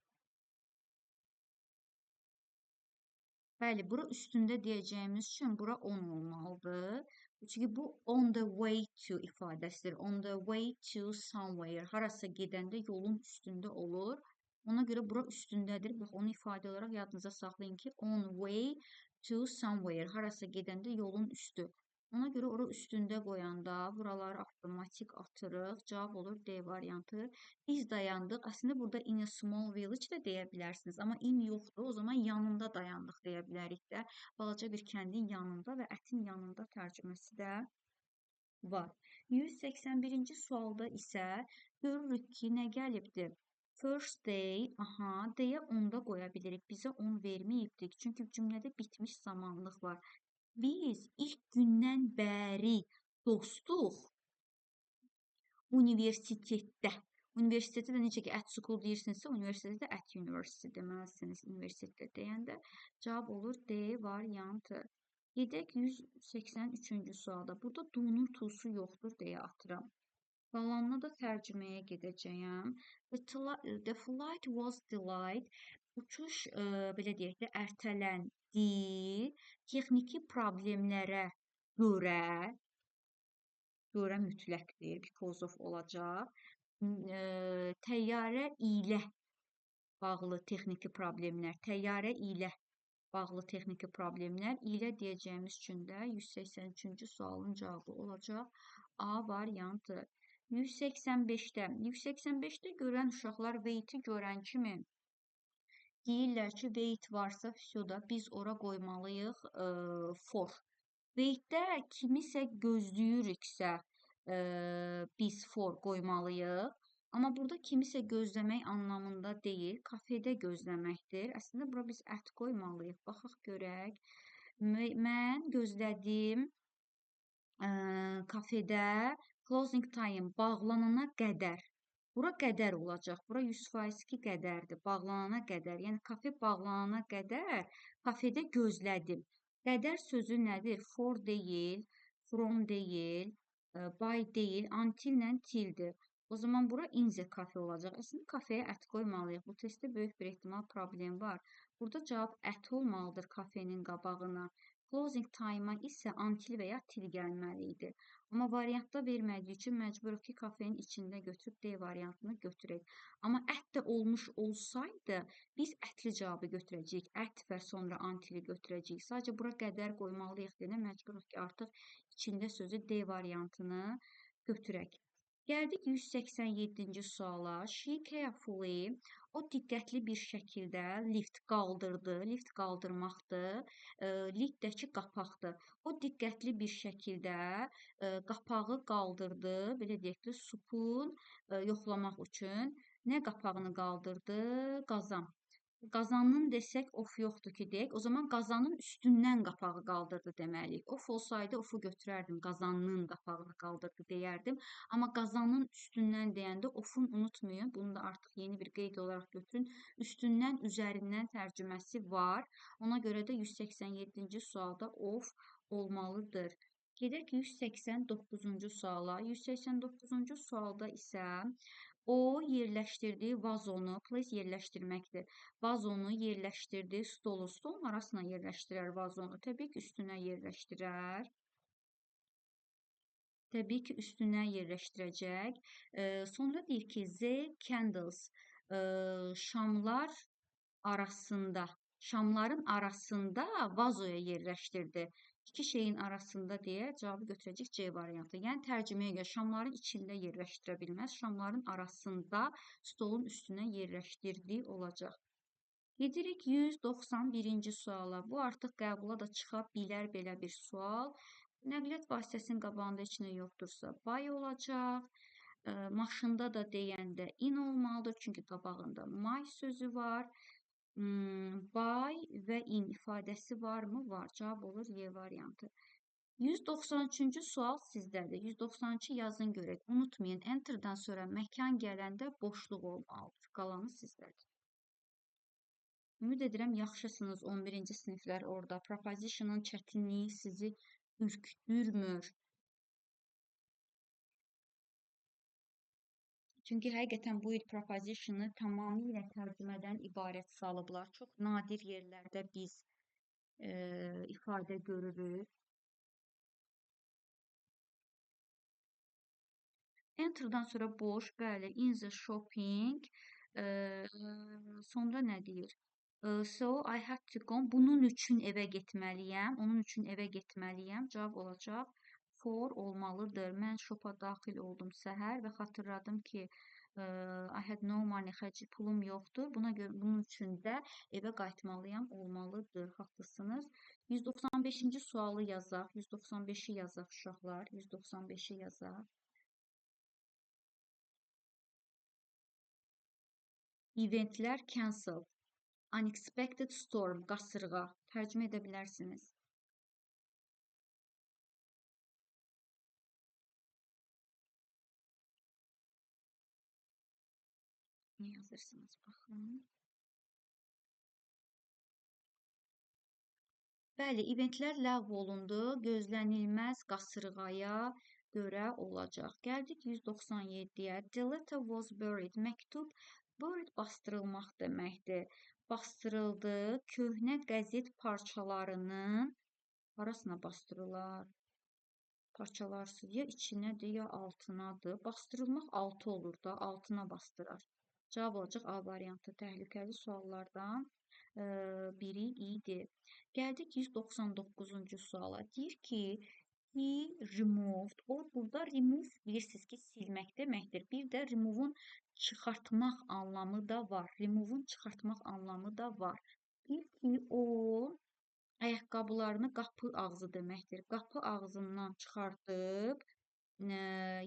Bəli, bura üstündə deyəcəyimiz üçün bura on olmalıdır. Çünki bu on the way to ifadəsidir. On the way to somewhere. Harasa gedəndə yolun üstündə olur. Ona görə bura üstündədir. Bax, onu ifadə olaraq yadınıza saxlayın ki, on way to somewhere. Harasa gedəndə yolun üstü. Ona görə ora üstündə qoyanda buraları avtomatik atırıq. Cavab olur D variantı. Biz dayandıq. Əslində burada in a small village də deyə bilərsiniz. Amma in yoxdur. O zaman yanında dayandıq deyə bilərik də. Balaca bir kəndin yanında və ətin yanında tərcüməsi də var. 181-ci sualda isə görürük ki, nə gəlibdir? First day, aha, deyə onda qoya bilirik. Bizə 10 verməyibdik. Çünki cümlədə bitmiş zamanlıq var. Biz ilk gündən bəri dostuq universitetdə. Universitetdə də necə ki, at school deyirsinizsə, universitetdə də at university deməlisiniz. Universitetdə deyəndə cavab olur D variantı. Gedək 183-cü sualda. Burada do-nun to-su yoxdur deyə atıram. Qalanına da tərcüməyə gedəcəyəm. The flight was delayed. Uçuş, belə deyək də, ertələndi. Texniki problemlərə görə mütləqdir, because of olacaq. Təyyarə ilə bağlı texniki problemlər, təyyarə ilə bağlı texniki problemlər ilə deyəcəyimiz üçün də 183-cü sualın cavabı olacaq A variantı. 185-də. 185-də görən uşaqlar wait-i görən kimi deyirlər ki, wait varsa da biz ora qoymalıyıq for. Wait-də kimisə gözləyiriksə biz for qoymalıyıq. Amma burada kimisə gözləmək anlamında deyil, kafedə gözləməkdir. Əslində bura biz at qoymalıyıq. Baxaq görək. Mən gözlədim kafedə closing time bağlanana qədər. Bura qədər olacaq. Bura 100% qədərdir. Bağlanana qədər. Yəni kafe bağlanana qədər kafedə gözlədim. Qədər sözü nədir? For deyil, from deyil, by deyil, until ilə tildir. O zaman bura in the cafe olacaq. Əslində kafeyə ət qoymalıyıq. Bu testdə böyük bir ehtimal problem var. Burada cavab ət olmalıdır kafenin qabağına. Closing time-a isə until və ya till gəlməli idi. Amma variantda vermədiyi üçün məcburuq ki, kafenin içində götürüb D variantını götürək. Amma ət də olmuş olsaydı, biz ətli cavabı götürəcəyik. Ət və sonra until-i götürəcəyik. Sadəcə bura qədər qoymalıyıq deyə məcburuq ki, artıq içində sözü D variantını götürək. Gəldik 187-ci suala. She carefully, o diqqətli bir şəkildə lift qaldırdı. Lift qaldırmaqdır. Lift də ki, qapaqdır. O diqqətli bir şəkildə qapağı qaldırdı. Belə deyək ki, supun yoxlamaq üçün. Nə qapağını qaldırdı? Qazan. Qazanın desək of yoxdur ki deyək. O zaman qazanın üstündən qapağı qaldırdı deməliyik. Of olsaydı ofu götürərdim. Qazanın qapağını qaldırdı deyərdim. Amma qazanın üstündən deyəndə ofun unutmayın. Bunu da artıq yeni bir qeyd olaraq götürün. Üstündən, üzərindən tərcüməsi var. Ona görə də 187-ci sualda of olmalıdır. Gedək 189-cu suala. 189-cu sualda isə o yerləşdirdiyi vazonu, place yerləşdirməkdir. Vazonu yerləşdirdi stolun. Stolun arasına yerləşdirər vazonu. Təbii ki, üstünə yerləşdirər. Təbii ki, üstünə yerləşdirəcək. Sonra deyir ki, the candles, şamlar arasında, şamların arasında vazoya yerləşdirdi. İki şeyin arasında deyə cavabı götürəcək C variantı. Yəni tərcüməyə görə şamların içində yerləşdirə bilməz. Şamların arasında stolun üstünə yerləşdirdiyi olacaq. Gedirik 191-ci suala. Bu artıq qəbula da çıxa bilər belə bir sual. Nəqliyyat vasitəsinin qabağında heç nə yoxdursa by olacaq. Maşında da deyəndə in olmalıdır. Çünki qabağında my sözü var. By və in ifadəsi varmı? Var. Cavab olur Y variantı. 193-cü sual sizdədir. 192 yazın görək. Unutmayın, enter-dan sonra məkan gələndə boşluq olmalıdır. Qalanı sizdədir. Ümid edirəm, yaxşısınız 11-ci siniflər orada. Proposition'ın çətinliyi sizi ürkütmür. Çünki həqiqətən bu il proposition'ı tamamilə tərcümədən ibarət salıblar. Çox nadir yerlərdə biz ifadə görürük. Enter-dan sonra boş, bəli, in the shopping, sonra nə deyir? So I had to go. Bunun üçün evə getməliyəm. Onun üçün evə getməliyəm. Cavab olacaq for olmalıdır. Mən şopa daxil oldum səhər və xatırladım ki, I had no money, xərci pulum yoxdur. Buna görə bunun üçün də evə qayıtmalıyam olmalıdır. Haqlısınız. 195-ci sualı yazaq. 195-i yazaq uşaqlar. 195-i yazaq. Eventlər cancel. Unexpected storm, qasırğa. Tərcümə edə bilərsiniz. Nə yazırsınız? Baxın. Bəli, eventlər ləğv olundu. Gözlənilməz qasırğaya görə olacaq. Gəldik 197-yə. The letter was buried. Məktub buried bastırılmaq deməkdir. Bastırıldı. Köhnə qəzet parçalarının arasına bastırılar. Parçalarsız ya içinədir, ya altınadır. Bastırılmaq altı olur da, altına bastırar. Cavab olacaq A variantı. Təhlükəli suallardan biri idi. Gəldik 199-cu suala. Deyir ki, he removed. O burada remove bilirsiniz ki, silmək deməkdir. Bir də remove'un çıxartmaq anlamı da var. Remove'un çıxartmaq anlamı da var. Deyir ki, o ayaqqabılarını qapı ağzı deməkdir. Qapı ağzından çıxartıb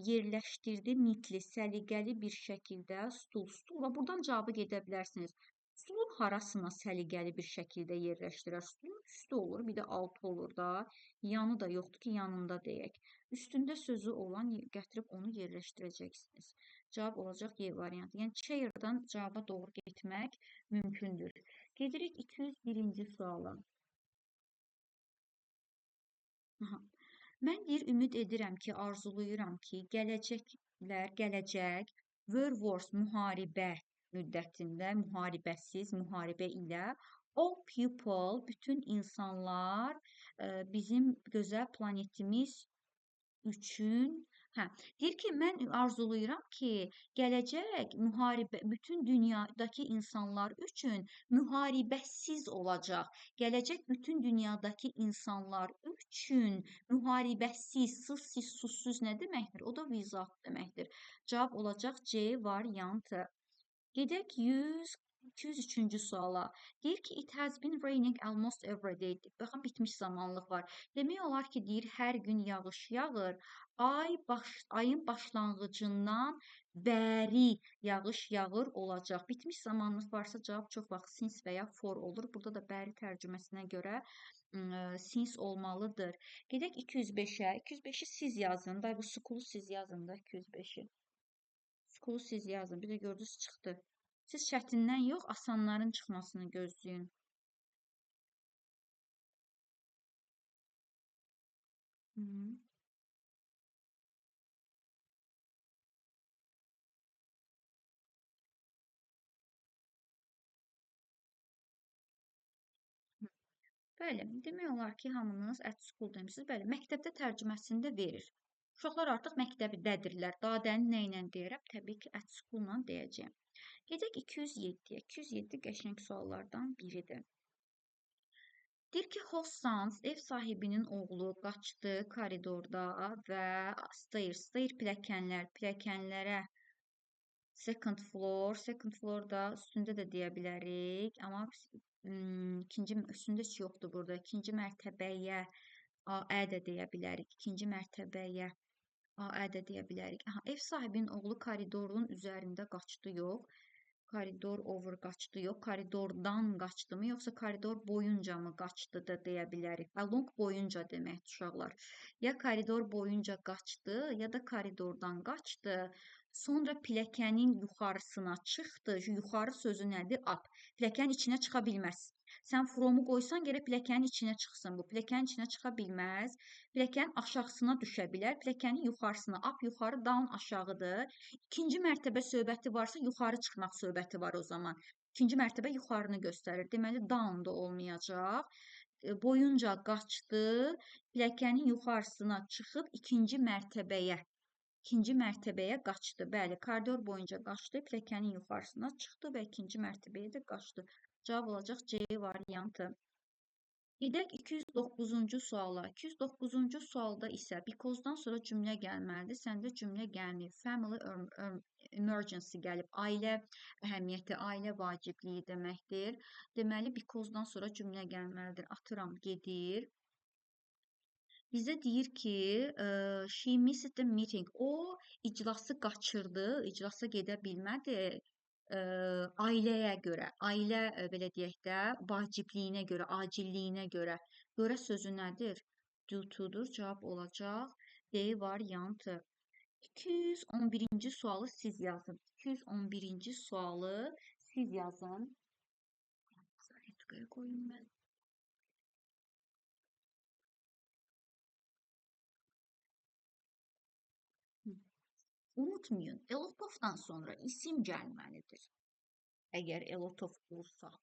yerləşdirdi nitli, səliqəli bir şəkildə stula. Buradan cavabı gedə bilərsiniz. Stulun harasına səliqəli bir şəkildə yerləşdirər. Stulun üstü olur, bir də altı olur da. Yanı da yoxdur ki, yanında deyək. Üstündə sözü olan gətirib onu yerləşdirəcəksiniz. Cavab olacaq Y variantı. Yəni chair-dan cavaba doğru getmək mümkündür. Gedirik 201-ci suala. Mən deyir, ümid edirəm ki, arzuluyuram ki, gələcək wars müharibə müddətində, müharibəsiz, müharibə ilə all people, bütün insanlar bizim gözəl planetimiz üçün, hə, deyir ki, mən arzulayıram ki, gələcək müharibə bütün dünyadakı insanlar üçün müharibəsiz olacaq. Gələcək bütün dünyadakı insanlar üçün müharibəsiz, sızsız, susuz nə deməkdir? O da vizat deməkdir. Cavab olacaq C variantı. Gedək 203-cü suala. Deyir ki, it has been raining almost every day. Baxın, bitmiş zamanlıq var. Demək olar ki, deyir, hər gün yağış yağır. Ayın başlanğıcından bəri yağış yağır olacaq. Bitmiş zamanlıq varsa cavab çox vaxt since və ya for olur. Burada da bəri tərcüməsinə görə since olmalıdır. Gedək 205-ə. 205-i siz yazın. Da bu skulu siz yazın da 205-i. Skulu siz yazın. Bir də gördünüz çıxdı. Siz çətindən yox, asanların çıxmasını gözləyin. Hı -hı. Bəli, demək olar ki, hamınız at school demisiniz. Bəli, məktəbdə tərcüməsini də verir. Uşaqlar artıq məktəbdədirlər. Daha dərin nə ilə deyirəm? Təbii ki, at school-la deyəcəyəm. Gedək 207-yə. 207 qəşəng suallardan biridir. Deyir ki, Hossans ev sahibinin oğlu qaçdı koridorda və stayr pilləkənlərə second floor da üstündə də deyə bilərik, amma ikinci üstündə heç yoxdur burada. İkinci mərtəbəyə A də deyə bilərik. İkinci mərtəbəyə A də deyə bilərik. Aha, ev sahibinin oğlu koridorun üzərində qaçdı, yox. Koridor over qaçdı, yox. Koridordan qaçdı mı, yoxsa koridor boyunca mı qaçdı da deyə bilərik. Along boyunca deməkdir uşaqlar. Ya koridor boyunca qaçdı, ya da koridordan qaçdı. Sonra pilləkənin yuxarısına çıxdı. Yuxarı sözü nədir? Up. Pilləkənin içinə çıxa bilməz. Sən fromu qoysan, gərək pilləkənin içinə çıxsın bu. Pilləkənin içinə çıxa bilməz. Pilləkənin aşağısına düşə bilər. Pilləkənin yuxarısına, up yuxarı, down aşağıdır. İkinci mərtəbə söhbəti varsa, yuxarı çıxmaq söhbəti var o zaman. İkinci mərtəbə yuxarını göstərir. Deməli, down da olmayacaq. Boyunca qaçdı, pilləkənin yuxarısına çıxıb ikinci mərtəbəyə qaçdı. Bəli, koridor boyunca qaçdı, pilləkənin yuxarısına çıxdı və ikinci mərtəbəyə də qaçdı. Cavab olacaq C variantı. Gedək 209-cu suala. 209-cu sualda isə because-dan sonra cümlə gəlməlidir. Səndə cümlə gəlmir. Family emergency gəlib. Ailə əhəmiyyəti, ailə vacibliyi deməkdir. Deməli, because-dan sonra cümlə gəlməlidir. Atıram, gedir. Bizə deyir ki, she missed the meeting. O iclası qaçırdı, iclasa gedə bilmədi. Ailəyə görə, ailə belə deyək də, vacibliyinə görə, acilliyinə görə. Görə sözü nədir? Due to-dur. Cavab olacaq D variantı. 211-ci sualı siz yazın. 211-ci sualı siz yazın. Zaretqaya qoyum mən. Unutmayın, Elotovdan sonra isim gəlməlidir. Əgər Elotov olsa.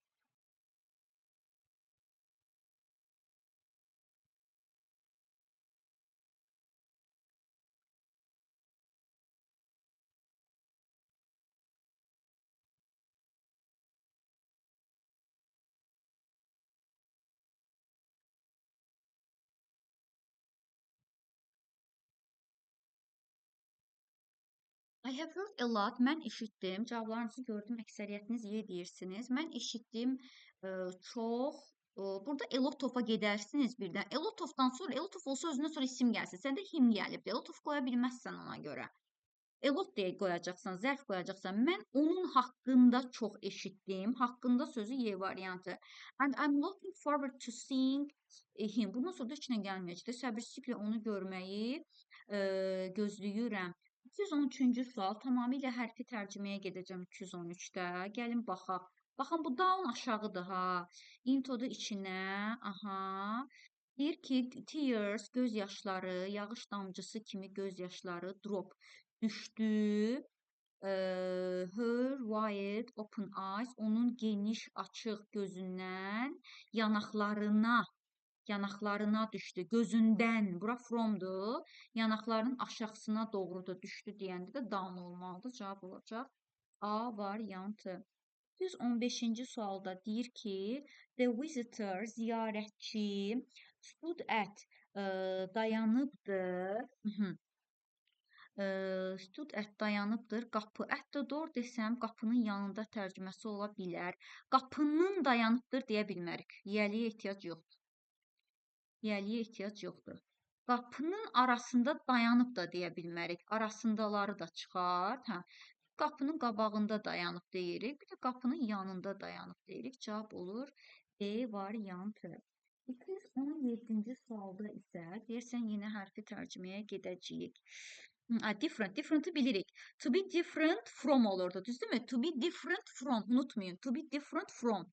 I have heard a lot. Mən eşitdim. Cavablarınızı gördüm. Əksəriyyətiniz Y deyirsiniz. Mən eşitdim çox. Burada Elotov'a gedərsiniz birdən. Elotovdan sonra, Elotov olsa özündən sonra isim gəlsin. Səndə him gəlib. Elotov qoya bilməzsən ona görə. Elot deyə qoyacaqsan, zərf qoyacaqsan. Mən onun haqqında çox eşitdim. Haqqında sözü Y variantı. And I'm looking forward to seeing him. Bundan sonra da heç nə gəlməyəcək. Səbirsizliklə onu görməyi gözləyirəm. 213-cü sual tamamilə hərfi tərcüməyə gedəcəm 213-də. Gəlin baxaq. Baxın, bu down aşağıdır ha. Into-da içinə. Aha. Deyir ki, tears, göz yaşları, yağış damcısı kimi göz yaşları, drop, düşdü. Her wide open eyes, onun geniş açıq gözündən yanaqlarına yanaqlarına düşdü, gözündən, bura fromdur, yanaqlarının aşağısına doğru da düşdü deyəndə də down olmalıdır. Cavab olacaq A variantı. 115-ci sualda deyir ki, the visitor, ziyarətçi, stood at, dayanıbdır. Stood at dayanıbdır. Qapı at the door desəm, qapının yanında tərcüməsi ola bilər. Qapının dayanıbdır deyə bilmərik. Yəliyə ehtiyac yoxdur. Yəliyə ehtiyac yoxdur. Qapının arasında dayanıb da deyə bilmərik. Arasındaları da çıxar. Hə. Qapının qabağında dayanıb deyirik. Bir də qapının yanında dayanıb deyirik. Cavab olur E variantı. 217-ci sualda isə deyirsən yenə hərfi tərcüməyə gedəcəyik. Different bilirik. To be different from olurdu. Düzdürmü? To be different from. Unutmayın. To be different from.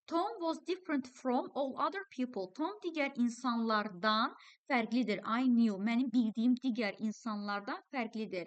Tom was different from all other people. Tom digər insanlardan fərqlidir. I knew. Mənim bildiyim digər insanlardan fərqlidir.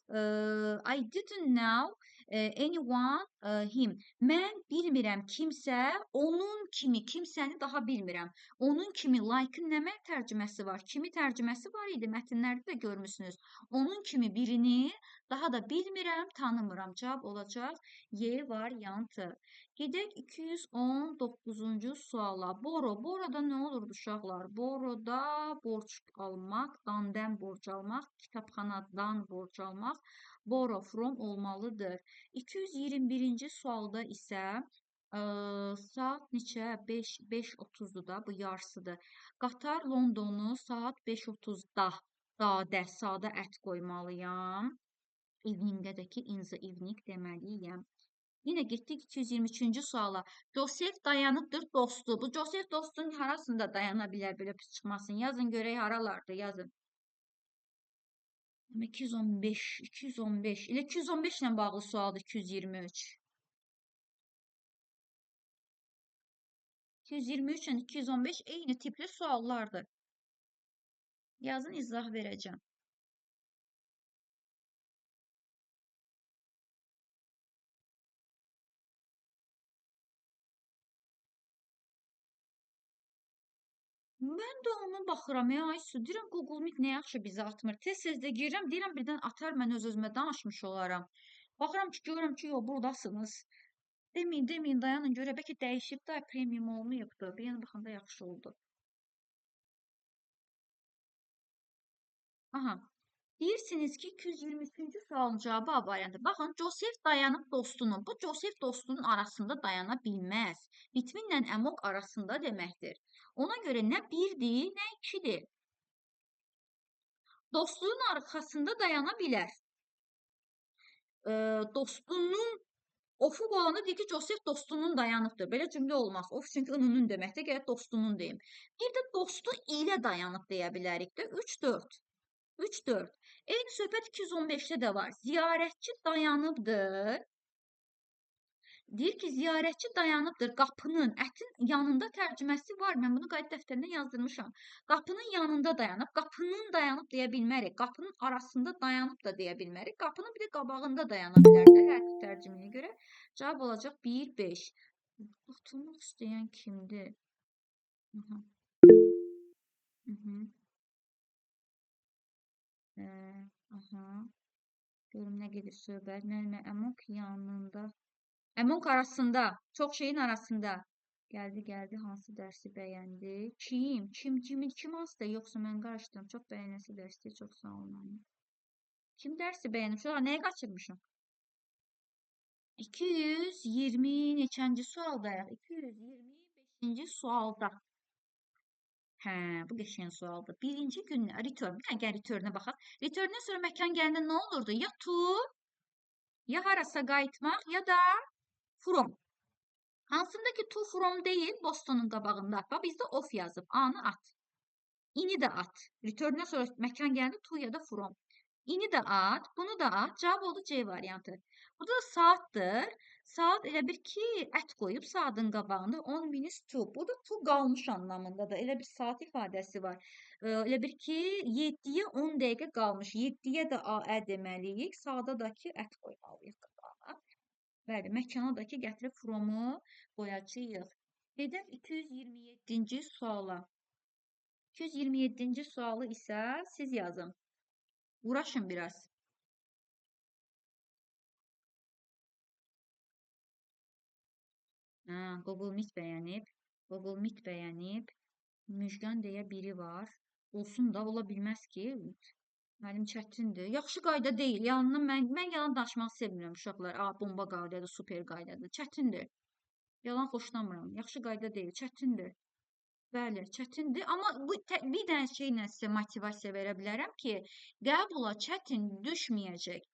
I didn't know anyone him. Mən bilmirəm kimsə, onun kimi, kimsəni daha bilmirəm. Onun kimi like-ın nə tərcüməsi var? Kimi tərcüməsi var idi, mətnlərdə də görmüsünüz. Onun kimi birini daha da bilmirəm, tanımıram. Cavab olacaq Y variantı. Gedək 219-cu suala. Boroda nə olurdu uşaqlar? Boroda borc almaq, dandan borc almaq, kitabxanadan borc almaq, borrow from olmalıdır. 221-ci sualda isə saat neçə? 5:30-dur da, bu yarısıdır. Qatar Londonu saat 5:30-da, sadə ət qoymalıyam. Eveningdə də ki, in the evening deməliyəm. Yine getdik 223-cü suala. Joseph dayanıbdır dostu. Bu Joseph dostun harasında dayana bilər belə pis çıxmasın? Yazın görək haralarda yazın. 215 ilə 215 ilə bağlı sualdır 223. 223 ilə 215 eyni tipli suallardır. Yazın izah verəcəm. Mən də ona baxıram, ay su, deyirəm Google Meet nə yaxşı bizi atmır. Tez-tez də girirəm, deyirəm birdən atar, mən öz-özümə danışmış olaram. Baxıram ki, görürəm ki, yox, buradasınız. Deməyin, dayanın, görə, bəlkə dəyişib də, premium olmayıbdır. Bir yana baxanda yaxşı oldu. Aha, deyirsiniz ki, 223-cü sualın cavabı A variantı. Baxın, Joseph dayanıb dostunun. Bu Joseph dostunun arasında dayana bilməz. Bitminlə əmok arasında deməkdir. Ona görə nə birdir, nə ikidir. Dostluğun arxasında dayana bilər. Dostunun ofu olanı deyir ki, Joseph dostunun dayanıbdır. Belə cümlə olmaz. Of çünki ününün deməkdir, gərək dostunun deyim. Bir də dostu ilə dayanıb deyə bilərik də. 3-4. 3-4. Eyni söhbət 215-də də var. Ziyarətçi dayanıbdır. Deyir ki, ziyarətçi dayanıbdır qapının, ətin yanında tərcüməsi var. Mən bunu qayıt dəftərinə yazdırmışam. Qapının yanında dayanıb, qapının dayanıb deyə bilmərik. Qapının arasında dayanıb da deyə bilmərik. Qapının bir də qabağında dayana bilər də hər tərcüməyə görə. Cavab olacaq 1-5. Atılmaq istəyən kimdir? Görüm nə gedir söhbət. Mən əmok yanında. Əmok arasında, çox şeyin arasında. Gəldi, hansı dərsi bəyəndi? Kim asdı? Yoxsa mən qarışdım. Çox bəyənəsi dərsi, çox sağ olun. Kim dərsi bəyənib? Şuna nəyə qaçırmışım? 220 neçənci sualdayıq? 225-ci sualda. Hə, bu qəşəng sualdır. Birinci gün return, bir dənə returnə baxaq. Return'dən sonra məkan gələndə nə olurdu? Ya to, ya harasa qayıtmaq, ya da from. Hansındakı to from deyil, Boston'un qabağında. Bax, bizdə of yazıb. A-nı at. İni də at. Return'dən sonra məkan gələndə to ya da from. İni də at, bunu da at. Cavab oldu C variantı. Burada da saatdır. Saat elə bir ki, ət qoyub saatın qabağında 10 minutes to. Burada to qalmış anlamında da elə bir saat ifadəsi var. Elə bir ki, 7-yə 10 dəqiqə qalmış. 7-yə də A deməliyik. Saata da ki, ət qoymalıyıq qabağa. Bəli, məkana da ki, gətirib from'u qoyacağıq. Gedək 227-ci suala. 227-ci sualı isə siz yazın. Uğraşın biraz. Ha, Google Meet bəyənib. Google Meet bəyənib. Müjgan deyə biri var. Olsun da, ola bilməz ki. Mənim çətindir. Yaxşı qayda deyil. Yalandan mən yalan danışmağı sevmirəm uşaqlar. A, bomba qaydadır, super qaydadır. Çətindir. Yalan xoşlamıram. Yaxşı qayda deyil, çətindir. Bəli, çətindir. Amma bir dənə şeylə sizə motivasiya verə bilərəm ki, qəbula çətin düşməyəcək.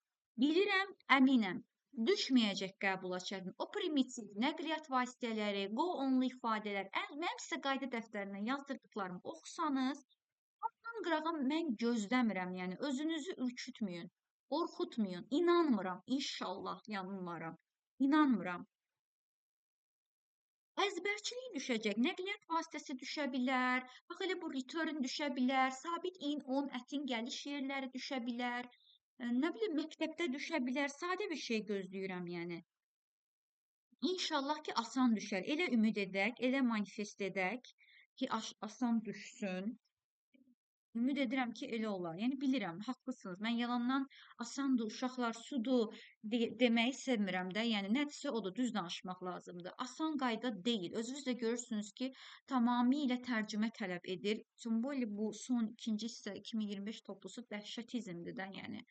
Bilirəm, əminəm. Düşməyəcək qəbula çətin. O primitiv nəqliyyat vasitələri, go only ifadələr, mənim sizə qayda dəftərindən yazdırdıqlarımı oxusanız, qan qırağa mən gözləmirəm. Yəni özünüzü ürkütməyin, qorxutmayın. İnanmıram. İnşallah yanılmaram. İnanmıram. Əzbərçilik düşəcək. Nəqliyyat vasitəsi düşə bilər. Bax elə bu return düşə bilər. Sabit in, on, ətin gəliş yerləri düşə bilər. Nə bilim, məktəbdə düşə bilər. Sadə bir şey gözləyirəm, yəni. İnşallah ki, asan düşər. Elə ümid edək, elə manifest edək ki, asan düşsün. Ümid edirəm ki, elə olar. Yəni bilirəm, haqlısınız. Mən yalandan asandır, uşaqlar sudur deməyi sevmirəm də. Yəni nədirsə odur, düz danışmaq lazımdır. Asan qayda deyil. Özünüz də görürsünüz ki, tamamilə tərcümə tələb edir. Çünki bu son ikinci hissə 2025 toplusu dəhşətizmdir də, yəni.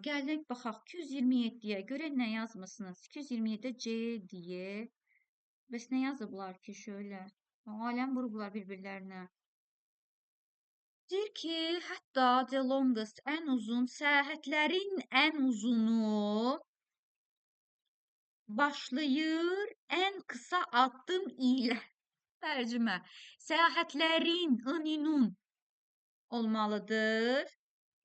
Gəldik baxaq 227-yə görə nə yazmısınız? 227-də C deyə. Bəs nə yazıblar ki, şöyle? Aləm vurublar bir-birlərinə. Deyir ki, hətta the longest, ən uzun, səyahətlərin ən uzunu başlayır ən qısa addım ilə. Tərcümə. Səyahətlərin, ıninun olmalıdır.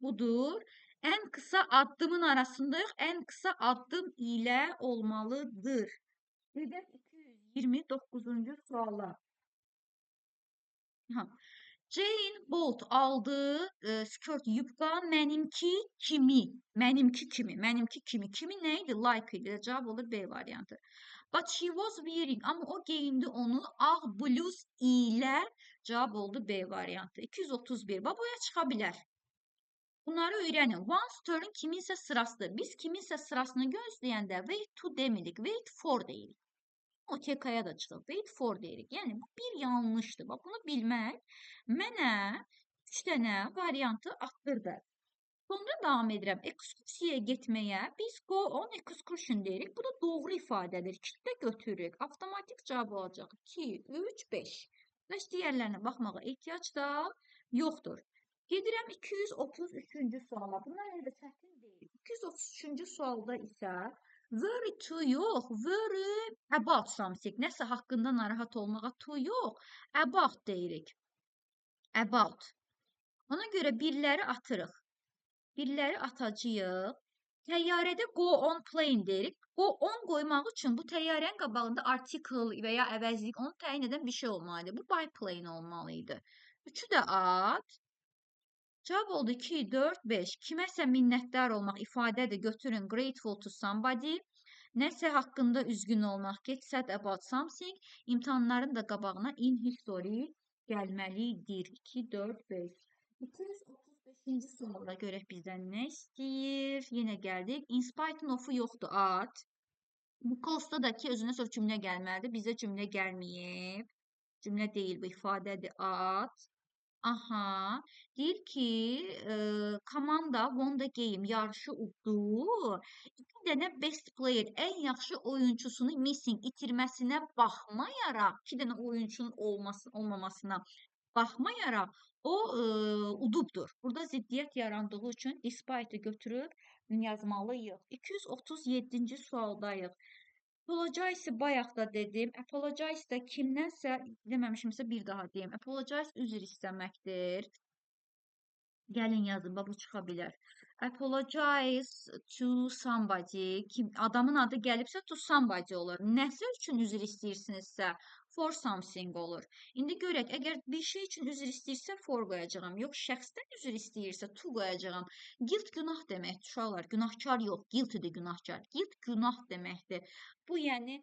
Budur. Ən qısa addımın arasında yox, ən qısa addım ilə olmalıdır. Gedək 229-cu suala. Jane Bolt aldı skört yubka mənimki kimi. Mənimki kimi. Mənimki kimi. Kimi nə idi? Like idi. Cavab olur B variantı. But she was wearing. Amma o geyindi onu ağ bluz ilə. Cavab oldu B variantı. 231. Babaya çıxa bilər. Bunları öyrənin. Once turn kiminsə sırasıdır. Biz kiminsə sırasını gözləyəndə wait to demirik. Wait for deyirik. O TK-ya da çıxıb. Wait for deyirik. Yəni, bu bir yanlışdır. Bax, bunu bilmək mənə 3 dənə variantı atdırdı. Sonra davam edirəm. Ekskursiyaya getməyə biz go on excursion deyirik. Bu da doğru ifadədir. İkidə götürürük. Avtomatik cavab olacaq. 2, 3, 5. Bəs digərlərinə baxmağa ehtiyac da yoxdur. Gedirəm 233-cü suala. Bunlar elə də çətin deyil. 233-cü sualda isə very to yox, very about something. Nəsə haqqında narahat olmağa to yox, about deyirik. About. Ona görə birləri atırıq. Birləri atacağıq. Təyyarədə go on plane deyirik. Go on qoymaq üçün bu təyyarənin qabağında article və ya əvəzlik onu təyin edən bir şey olmalıdır. Bu by plane olmalıydı. Üçü də at. Cavab oldu 2, 4, 5. Kiməsə minnətdar olmaq ifadədir. Götürün grateful to somebody. Nəsə haqqında üzgün olmaq. Get sad about something. İmtahanların da qabağına in history gəlməlidir. 2, 4, 5. 235-ci suala görək bizdən nə istəyir. Yenə gəldik. In spite of-u yoxdur. At. Bu cause-da da ki, özünə sonra cümlə gəlməlidir. Bizə cümlə gəlməyib. Cümlə deyil, bu ifadədir. At. Aha, deyir ki, komanda won the game, yarışı uddu. 2 dənə best player, ən yaxşı oyunçusunu missing, itirməsinə baxmayaraq, 2 dənə oyunçunun olmamasına baxmayaraq, o udubdur. Burada ziddiyyət yarandığı üçün despite-i götürüb yazmalıyıq. 237-ci sualdayıq. Apologize bayaq da dedim. Apologize da kimdənsə deməmişimsə bir daha deyim. Apologize üzr istəməkdir. Gəlin yazın, bu çıxa bilər. Apologize to somebody. Adamın adı gəlibsə to somebody olur. Nəsə üçün üzr istəyirsinizsə for something olur. İndi görək, əgər bir şey üçün üzr istəyirsə for qoyacağam. Yox, şəxsdən üzr istəyirsə to qoyacağam. Guilt günah deməkdir, uşaqlar. Günahkar yox, guilty də günahkar. Guilt günah deməkdir. Bu yəni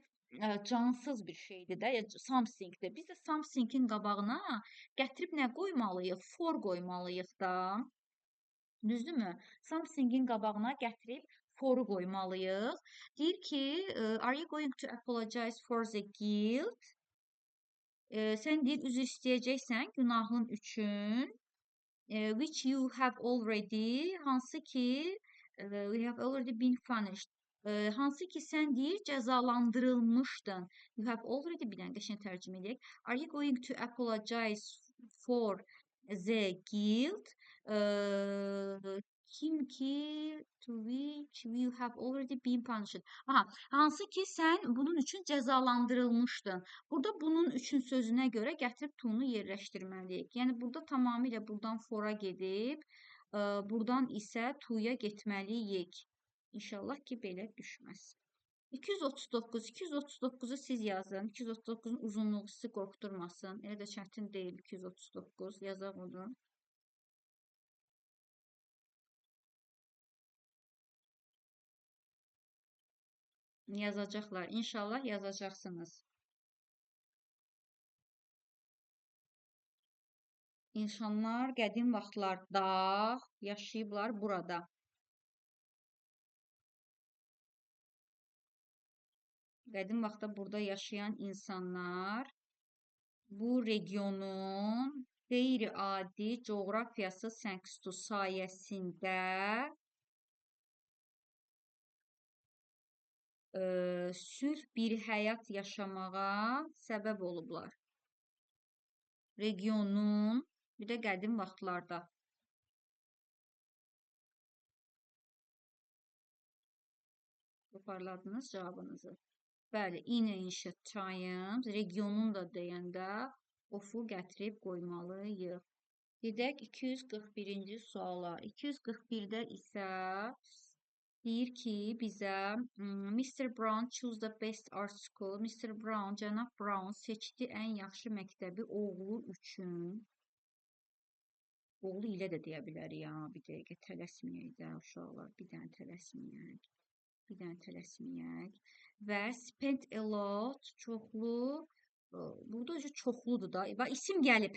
cansız bir şeydir də, ya somethingdir. Biz də somethingin qabağına gətirib nə qoymalıyıq? For qoymalıyıq da. Düzdürmü? Somethingin qabağına gətirib foru qoymalıyıq. Deyir ki, are you going to apologize for the guilt? Sən deyir üzr istəyəcəksən günahın üçün. Which you have already, hansı ki we have already been punished. Hansı ki sən deyir cəzalandırılmışdın. You have already bir dənə qəşəng tərcümə edək. Are you going to apologize for the guilt? Kim ki to which you have already been punished. Aha, hansı ki sən bunun üçün cəzalandırılmışdın. Burada bunun üçün sözünə görə gətirib to-nu yerləşdirməliyik. Yəni burada tamamilə buradan fora gedib, buradan isə to-ya getməliyik. İnşallah ki belə düşməz. 239. 239-u siz yazın. 239-un uzunluğu sizi qorxturmasın. Elə də çətin deyil 239. Yazaq onu. Yazacaqlar. İnşallah yazacaqsınız. İnsanlar qədim vaxtlarda yaşayıblar burada. Qədim vaxtda burada yaşayan insanlar bu regionun qeyri-adi coğrafiyası sənksitu sayəsində sülh bir həyat yaşamağa səbəb olublar. Regionun, bir də qədim vaxtlarda. Toparladınız cavabınızı. Bəli, in ancient times, regionun da deyəndə ofu gətirib qoymalıyıq. Gedək 241-ci suala. 241-də isə deyir ki, bizə Mr. Brown choose the best art school. Mr. Brown, cənab Brown seçdi ən yaxşı məktəbi oğlu üçün. Oğlu ilə də deyə bilər ya, bir dəqiqə tələsməyək də uşaqlar, bir dənə tələsməyək. Bir dənə tələsməyək. Və spent a lot, çoxlu, burada çoxludur da, isim gəlib.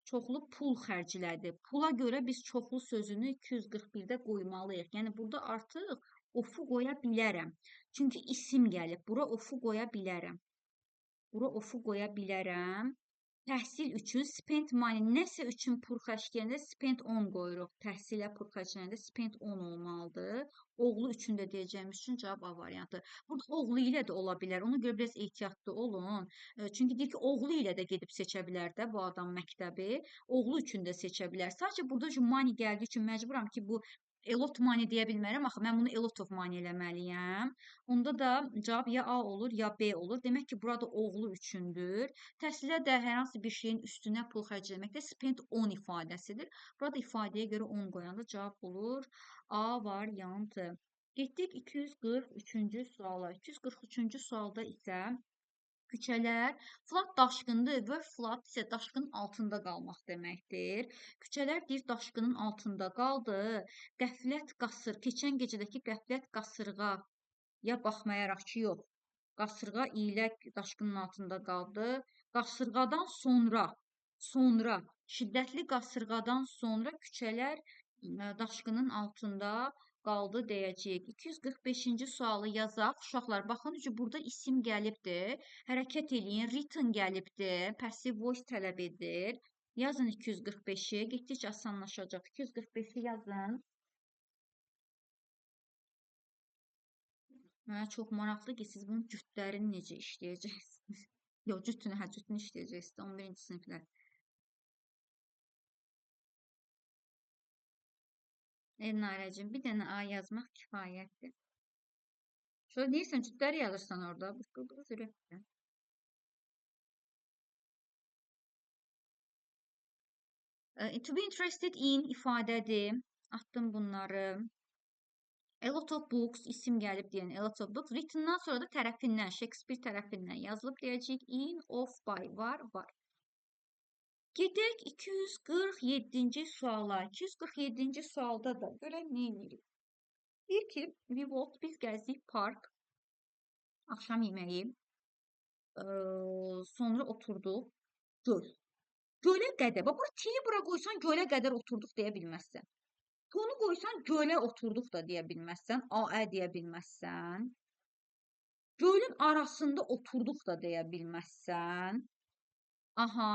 Çoxlu pul xərclədi. Pula görə biz çoxlu sözünü 241-də qoymalıyıq. Yəni, burada artıq ofu qoya bilərəm. Çünki isim gəlib. Bura ofu qoya bilərəm. Bura ofu qoya bilərəm. Təhsil üçün spent money, nəsə üçün pul xərcləyəndə spent on qoyuruq. Təhsilə pul xərcləyəndə spent on olmalıdır. Oğlu üçün də deyəcəyimiz üçün cavab A variantı. Burada oğlu ilə də ola bilər. Ona görə biraz ehtiyatlı olun. Çünki deyir ki, oğlu ilə də gedib seçə bilər də bu adam məktəbi. Oğlu üçün də seçə bilər. Sadəcə burada money gəldiyi üçün məcburam ki, bu a lot money deyə bilmərəm. Axı mən bunu a lot of money eləməliyəm. Onda da cavab ya A olur, ya B olur. Demək ki, burada oğlu üçündür. Təhsilə də hər hansı bir şeyin üstünə pul xərcləməkdə spent on ifadəsidir. Burada ifadəyə görə 10 qoyanda cavab olur A variantı. Getdik 243-cü suala. 243-cü sualda isə küçələr, flood daşqındır və flood isə daşqının altında qalmaq deməkdir. Küçələr deyir daşqının altında qaldı. Qəflət qasır, keçən gecədəki qəflət qasırğaya baxmayaraq ki, yox. Qasırğa ilə daşqının altında qaldı. Qasırğadan sonra, şiddətli qasırğadan sonra küçələr daşqının altında qaldı deyəcəyik. 245-ci sualı yazaq. Uşaqlar, baxın ki, burada isim gəlibdir. Hərəkət eləyin. Written gəlibdir. Passive voice tələb edir. Yazın 245-i. Getdikcə asanlaşacaq. 245-i yazın. Mənə çox maraqlı ki, siz bunun cütlərini necə işləyəcəksiniz? Yox, cütünü işləyəcəksiniz. 11-ci siniflər. Elnarəcim, bir dənə A yazmaq kifayətdir. Şöyle deyirsən, cütləri yazırsan orada. Bıskıldığız ürəkdən. To be interested in ifadədir. Atdım bunları. A lot of books isim gəlib deyən a lot of books. Written'dan sonra da tərəfindən, Shakespeare tərəfindən yazılıb deyəcəyik. In, of, by var. Gedək 247-ci suala. 247-ci sualda da görək nə edirik. Deyir ki, we walked, biz gəzdik park. Axşam yeməyi. Sonra oturduq. Göl. Gölə qədər. Bax, bura T-yi bura qoysan gölə qədər oturduq deyə bilməzsən. T-onu qoysan gölə oturduq da deyə bilməzsən. A-ə deyə bilməzsən. Gölün arasında oturduq da deyə bilməzsən. Aha,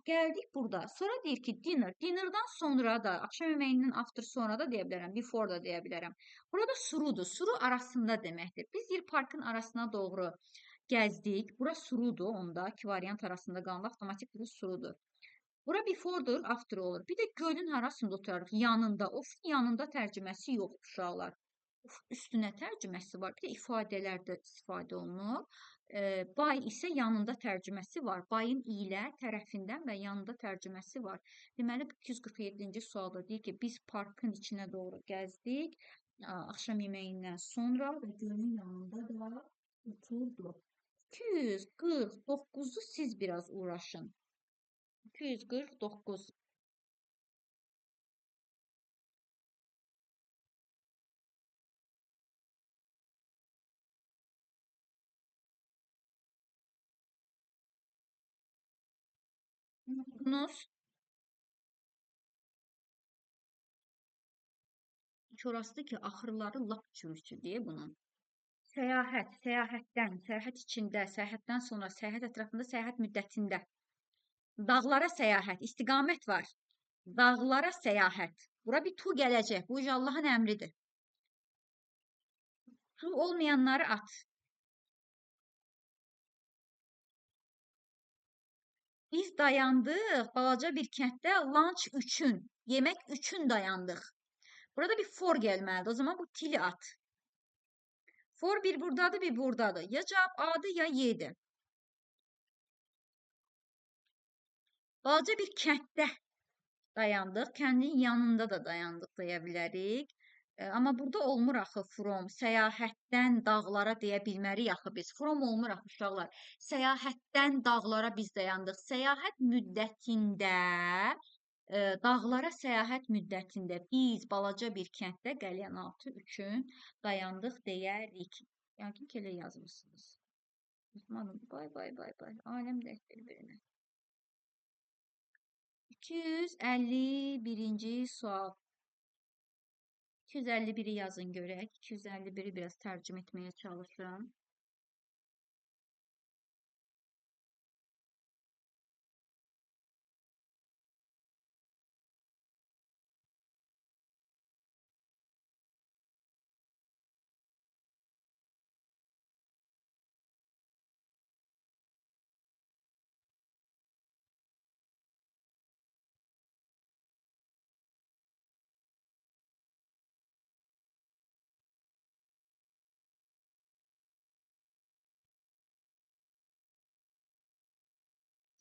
gəldik burada. Sonra deyir ki, dinner. Dinnerdən sonra da, axşam yeməyindən after sonra da deyə bilərəm. Before da deyə bilərəm. Burada surudur. Suru arasında deməkdir. Biz bir parkın arasına doğru gəzdik. Bura surudur onda. İki variant arasında qalan avtomatik bura surudur. Bura before'dur, after olur. Bir də gölün harasında oturarıq? Yanında. Of, yanında tərcüməsi yox uşaqlar. Of, üstünə tərcüməsi var. Bir də ifadələrdə istifadə olunur. By isə yanında tərcüməsi var. By'ın ilə, tərəfindən və yanında tərcüməsi var. Deməli 247-ci sualda deyir ki, biz parkın içinə doğru gəzdik. Axşam yeməyindən sonra və gölün yanında da oturduq. 249-u siz biraz uğraşın. 249. Unutdunuz. Orasıdır ki, axırları lap çürükçü deyə bunun. Səyahət, səyahətdən, səyahət içində, səyahətdən sonra, səyahət ətrafında, səyahət müddətində. Dağlara səyahət, istiqamət var. Dağlara səyahət. Bura bir tu gələcək. Bu Allahın əmridir. Tu olmayanları at. Biz dayandıq balaca bir kənddə lunch üçün, yemək üçün dayandıq. Burada bir for gəlməlidir. O zaman bu tili at. For bir buradadır, bir buradadır. Ya cavab A'dır, ya Y'dir. Balaca bir kənddə dayandıq. Kəndin yanında da dayandıq deyə bilərik. Amma burada olmur axı from. Səyahətdən dağlara deyə bilmərik axı biz. From olmur axı uşaqlar. Səyahətdən dağlara biz dayandıq. Səyahət müddətində, dağlara səyahət müddətində biz balaca bir kənddə qəlyanaltı üçün dayandıq deyərik. Yəqin ki, elə yazmısınız. Bay. Aləm də bir-birinə. 251-ci sual. 251-i yazın görək. 251-i biraz tərcümə etməyə çalışın.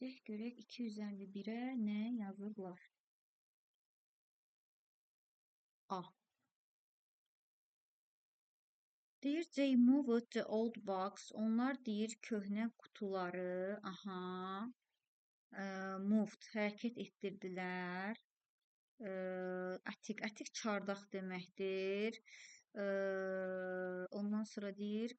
Görək 251-ə nə yazıblar? A. Deyir, they moved the old box. Onlar deyir, köhnə qutuları, moved, hərəkət etdirdilər. Ətik çardaq deməkdir. Ondan sonra deyir,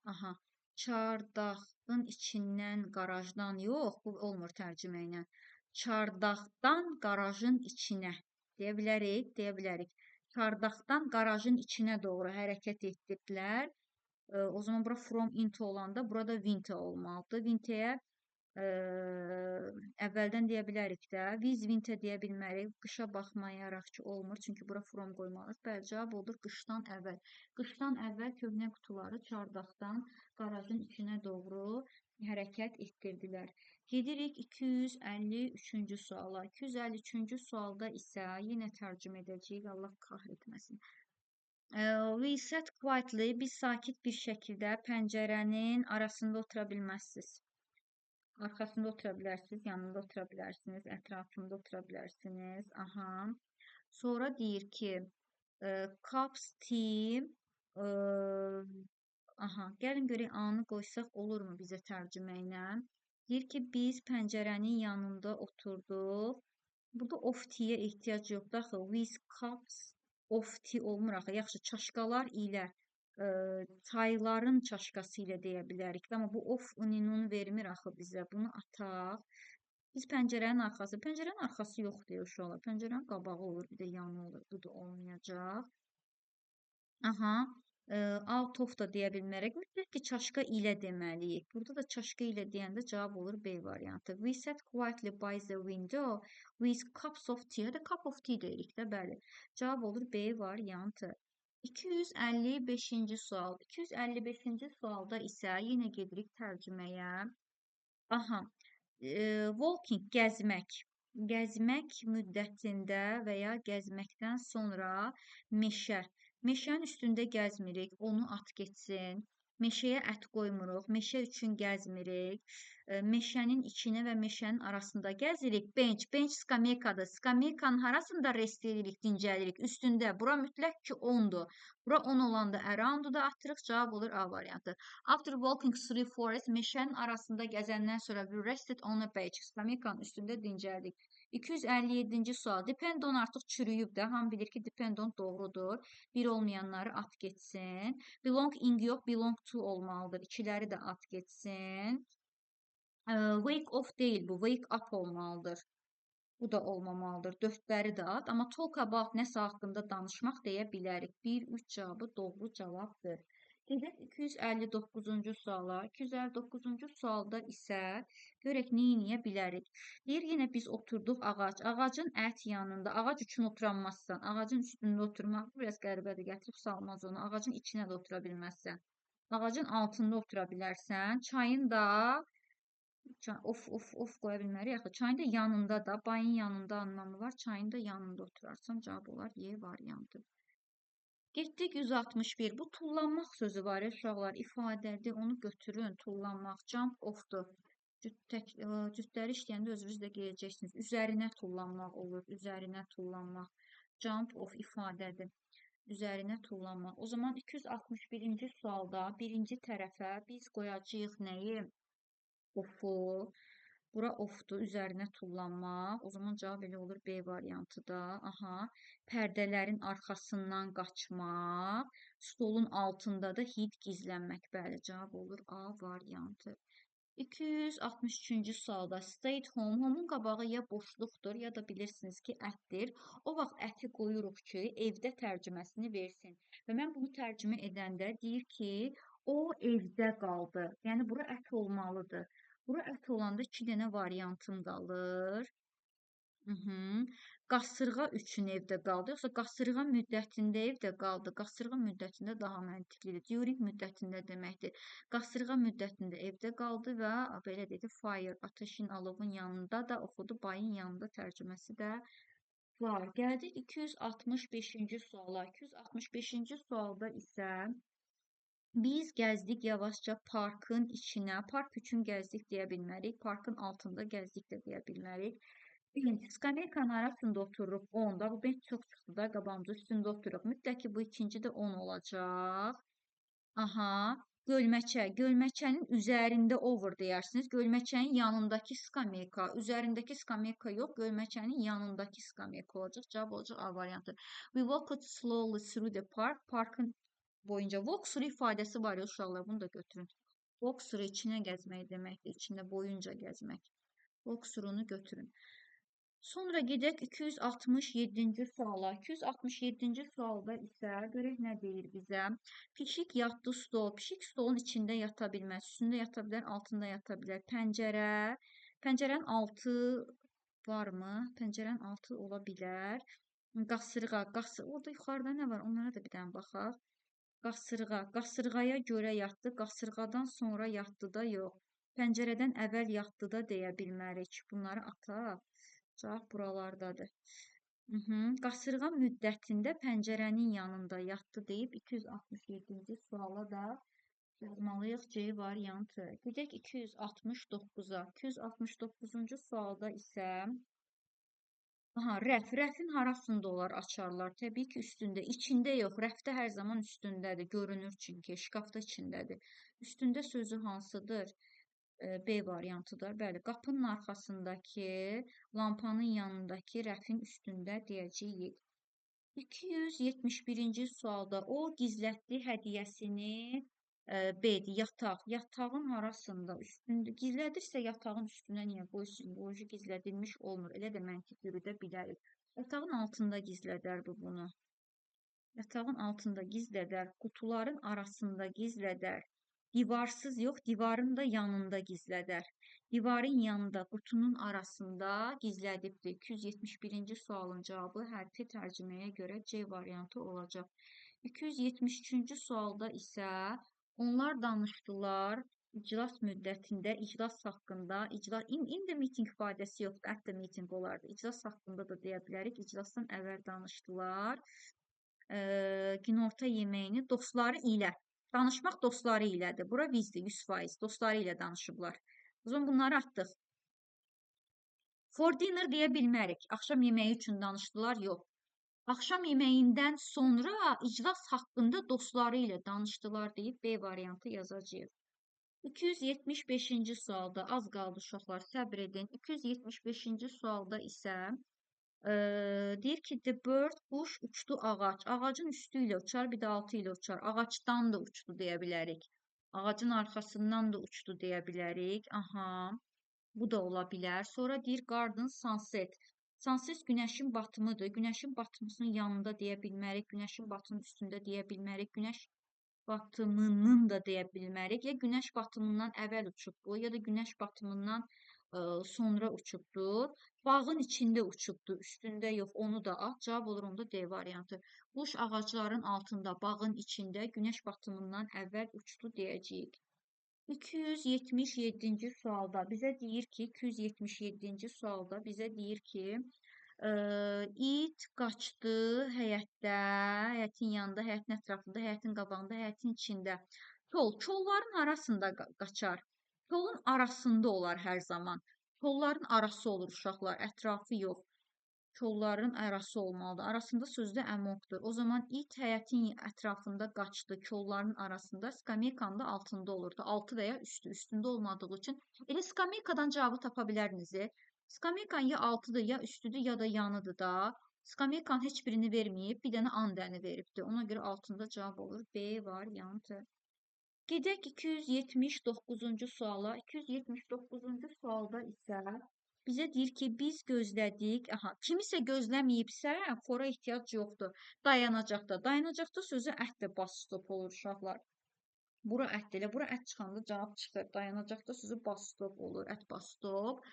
çardağın içindən, qarajdan yox, bu olmur tərcümə ilə. Çardaqdan qarajın içinə deyə bilərik. Çardaqdan qarajın içinə doğru hərəkət etdirdilər. O zaman bura from into olanda burada winter olmalıdır. Winter'ə əvvəldən deyə bilərik də. With winter deyə bilmərik. Qışa baxmayaraq ki, olmur. Çünki bura from qoymalıyıq. Bəli, cavab olur qışdan əvvəl. Qışdan əvvəl köhnə qutuları çardaqdan qarajın içinə doğru hərəkət etdirdilər. Gedirik 253-cü suala. 253-cü sualda isə yenə tərcümə edəcəyik. Allah kahretməsin. We sat quietly. Biz sakit bir şəkildə pəncərənin arasında otura bilməzsiniz. Arxasında otura bilərsiniz, yanında otura bilərsiniz, ətrafında otura bilərsiniz. Sonra deyir ki, cups, tea, gəlin görək A-nı qoysaq olurmu bizə tərcümə ilə? Deyir ki, biz pəncərənin yanında oturduq. Burada of tea-yə ehtiyac yoxdur axı. With cups of tea olmur axı. Yaxşı, çaşqalar ilə e, çayların çaşkası ilə deyə bilərik. Amma bu of ununun vermir axı bizə. Bunu ataq. Biz pəncərənin arxası yox deyə uşaqlar. Pəncərənin qabağı olur, bir də yanı olur. Bu da olmayacaq. Aha, out of da deyə bilmərək. Mütləq ki, çaşka ilə deməliyik. Burada da çaşka ilə deyəndə cavab olur B variantı. We sat quietly by the window with cups of tea. Hədə cup of tea deyirik də, bəli. Cavab olur B variantı. 255-ci sual. 255-ci sualda isə yenə gedirik tərcüməyə. Aha, walking, gəzmək. Gəzmək müddətində və ya gəzməkdən sonra meşə. Meşənin üstündə gəzmirik, onu at getsin. Meşəyə ət qoymuruq, meşə üçün gəzmirik. Meşənin içinə və meşənin arasında gəzirik. Bench, bench skameykadır. Skameykanın harasında rest edirik, dincəlirik. Üstündə. Bura mütləq ki 10-dur. Bura 10 olanda around da atırıq. Cavab olur A variantı. After walking through forest, meşənin arasında gəzəndən sonra we rested on a bench. Skameykanın üstündə dincəldik. 257-ci sual. Depend on artıq çürüyüb də. Hamı bilir ki, depend on doğrudur. Bir olmayanları at getsin. Belonging yox, belong to olmalıdır. İkiləri də at getsin. Wake off deyil bu. Wake up olmalıdır. Bu da olmamalıdır. Dördləri də at. Amma talk about nəsə haqqında danışmaq deyə bilərik. 1-3 cavabı doğru cavabdır. Gedək 259-cu suala. 259-cu sualda isə görək neyə bilərik. Deyir, yenə biz oturduq ağac. Ağacın ət yanında. Ağac üçün oturanmazsan. Ağacın üstündə oturmaq biraz qəribədir. Gətirib salmaz onu. Ağacın içinə də otura bilməzsən. Ağacın altında otura bilərsən. Çayın da of qoya bilmərik. Axı çayın da yanında da, bayın yanında anlamı var. Çayın da yanında oturarsan cavab olar Y variantı. Getdik 161. Bu tullanmaq sözü var ya uşaqlar, ifadədir. Onu götürün. Tullanmaq. Jump off'dur. Cütləri işləyəndə özünüz də qeyəcəksiniz. Üzərinə tullanmaq olur. Üzərinə tullanmaq. Jump off ifadədir. Üzərinə tullanmaq. O zaman 261-ci sualda birinci tərəfə biz qoyacağıq nəyi? Ofu. Bura ofdur, üzərinə tullanmaq. O zaman cavab elə olur B variantı da. Aha, pərdələrin arxasından qaçmaq. Stolun altında da hid gizlənmək. Bəli, cavab olur A variantı. 263-cü sualda stay at home. Home'un qabağı ya boşluqdur, ya da bilirsiniz ki, ətdir. O vaxt əti qoyuruq ki, evdə tərcüməsini versin. Və mən bunu tərcümə edəndə deyir ki, o evdə qaldı. Yəni, bura ət olmalıdır. Bura ət olanda 2 dənə variantım qalır. Qasırğa üçün evdə qaldı, yoxsa qasırğa müddətində evdə qaldı. Qasırğa müddətində daha məntiqlidir. During müddətində deməkdir. Qasırğa müddətində evdə qaldı və belə dedi, fire, ateşin, alovun yanında da oxudu, bayın yanında tərcüməsi də var. Gəldik 265-ci suala. 265-ci sualda isə biz gəzdik yavaşca parkın içinə. Park üçün gəzdik deyə bilmərik. Parkın altında gəzdik də deyə bilmərik. Birinci, skameykanın arasında otururuq 10-da. Bu bench çox çıxdı da, qabağımıza üstündə otururuq. Mütləq ki, bu ikinci də 10 olacaq. Aha, gölməçə. Gölməçənin üzərində over deyirsiniz. Gölməçənin yanındakı skameyka. Üzərindəki skameyka yox, gölməçənin yanındakı skameyka olacaq. Cavab olacaq A variantı. We walked slowly through the park. Parkın boyunca walk through ifadəsi var ya uşaqlar, bunu da götürün. Walk through içinə gəzmək deməkdir, içində boyunca gəzmək. Walk through'unu götürün. Sonra gedək 267-ci suala. 267-ci sualda isə görək nə deyir bizə. Pişik yatdı stol. Pişik stolun içində yata bilməz. Üstündə yata bilər, altında yata bilər. Pəncərə. Pəncərənin altı varmı? Pəncərənin altı ola bilər. Qasırğa. Orada yuxarıda nə var? Onlara da bir dənə baxaq. Qasırğa. Qasırğaya görə yatdı. Qasırğadan sonra yatdı da yox. Pəncərədən əvvəl yatdı da deyə bilmərik. Bunları ataq. Cavab buralardadır. Qasırğa müddətində pəncərənin yanında yatdı deyib 267-ci suala da yazmalıyıq C variantı. Gedək 269-a. 269-cu sualda isə rəf. Rəfin harasında olar açarlar? Təbii ki, üstündə. İçində yox. Rəfdə hər zaman üstündədir. Görünür çünki. Şkafda içindədir. Üstündə sözü hansıdır? B variantıdır. Bəli, qapının arxasındakı, lampanın yanındakı rəfin üstündə deyəcəyik. 271-ci sualda o gizlətdiyi hədiyyəsini B-dir, yataq. Yatağın arasında, üstündə gizlədirsə yatağın üstünə niyə qoysun? Bu gizlədilmiş olmur. Elə də məntiq yürüdə bilərik. Yatağın altında gizlədər bu bunu. Yatağın altında gizlədər, qutuların arasında gizlədər. Divarsız yox, divarın da yanında gizlədər. Divarın yanında, qutunun arasında gizlədibdir. 271-ci sualın cavabı hərfi tərcüməyə görə C variantı olacaq. 273-cü sualda isə onlar danışdılar iclas müddətində, iclas haqqında, indi miting ifadəsi yoxdur, hətta miting olardı. İclas haqqında da deyə bilərik, iclasdan əvvəl danışdılar. Günorta yeməyini dostları ilə. Danışmaq dostları ilədir. Bura bizdir, 100%. Dostları ilə danışıblar. O zaman bunları atdıq. For dinner deyə bilmərik. Axşam yeməyi üçün danışdılar, yox. Axşam yeməyindən sonra iclas haqqında dostları ilə danışdılar deyib B variantı yazacağıq. 275-ci sualda az qaldı uşaqlar, səbr edin. 275-ci sualda isə deyir ki, the bird, quş uçdu ağac. Ağacın üstü ilə uçar, bir də altı ilə uçar. Ağacdan da uçdu deyə bilərik. Ağacın arxasından da uçdu deyə bilərik. Aha, bu da ola bilər. Sonra deyir garden sunset. Sunset günəşin batımıdır. Günəşin batmasının yanında deyə bilmərik. Günəşin batının üstündə deyə bilmərik. Günəş batımının da deyə bilmərik. Ya günəş batımından əvvəl uçubdu, ya da günəş batımından sonra uçubdu. Bağın içində uçubdu, üstündə yox. Onu da at. Cavab olur onda D variantı. Quş ağacların altında, bağın içində günəş batımından əvvəl uçdu deyəcəyik. 277-ci sualda bizə deyir ki, 277-ci sualda bizə deyir ki, it qaçdı həyətdə, həyətin yanında, həyətin ətrafında, həyətin qabağında, həyətin içində. Kolların arasında qaçar. Kolun arasında olar hər zaman. Kolların arası olur uşaqlar, ətrafı yox. Kolların arası olmalıdır. Arasında sözdə əmokdur. O zaman it həyətin ətrafında qaçdı, kolların arasında, skameykanın da altında olurdu. Altı və ya üstü, üstündə olmadığı üçün. Elə skameykadan cavabı tapa bilərdiniz. Skameykan ya altıdır, ya üstüdür, ya da yanıdır da. Skameykan heç birini verməyib, bir dənə andəni veribdir. Ona görə altında cavab olur. B variantı. Gedək 279-cu suala. 279-cu sualda isə bizə deyir ki, biz gözlədik. Aha, kimisə gözləməyibsə, fora ehtiyac yoxdur. Dayanacaqda. Dayanacaqda sözü ət də bas stop olur uşaqlar. Bura ət elə, bura ət çıxanda cavab çıxır. Dayanacaqda sözü bas stop olur, ət bas stop.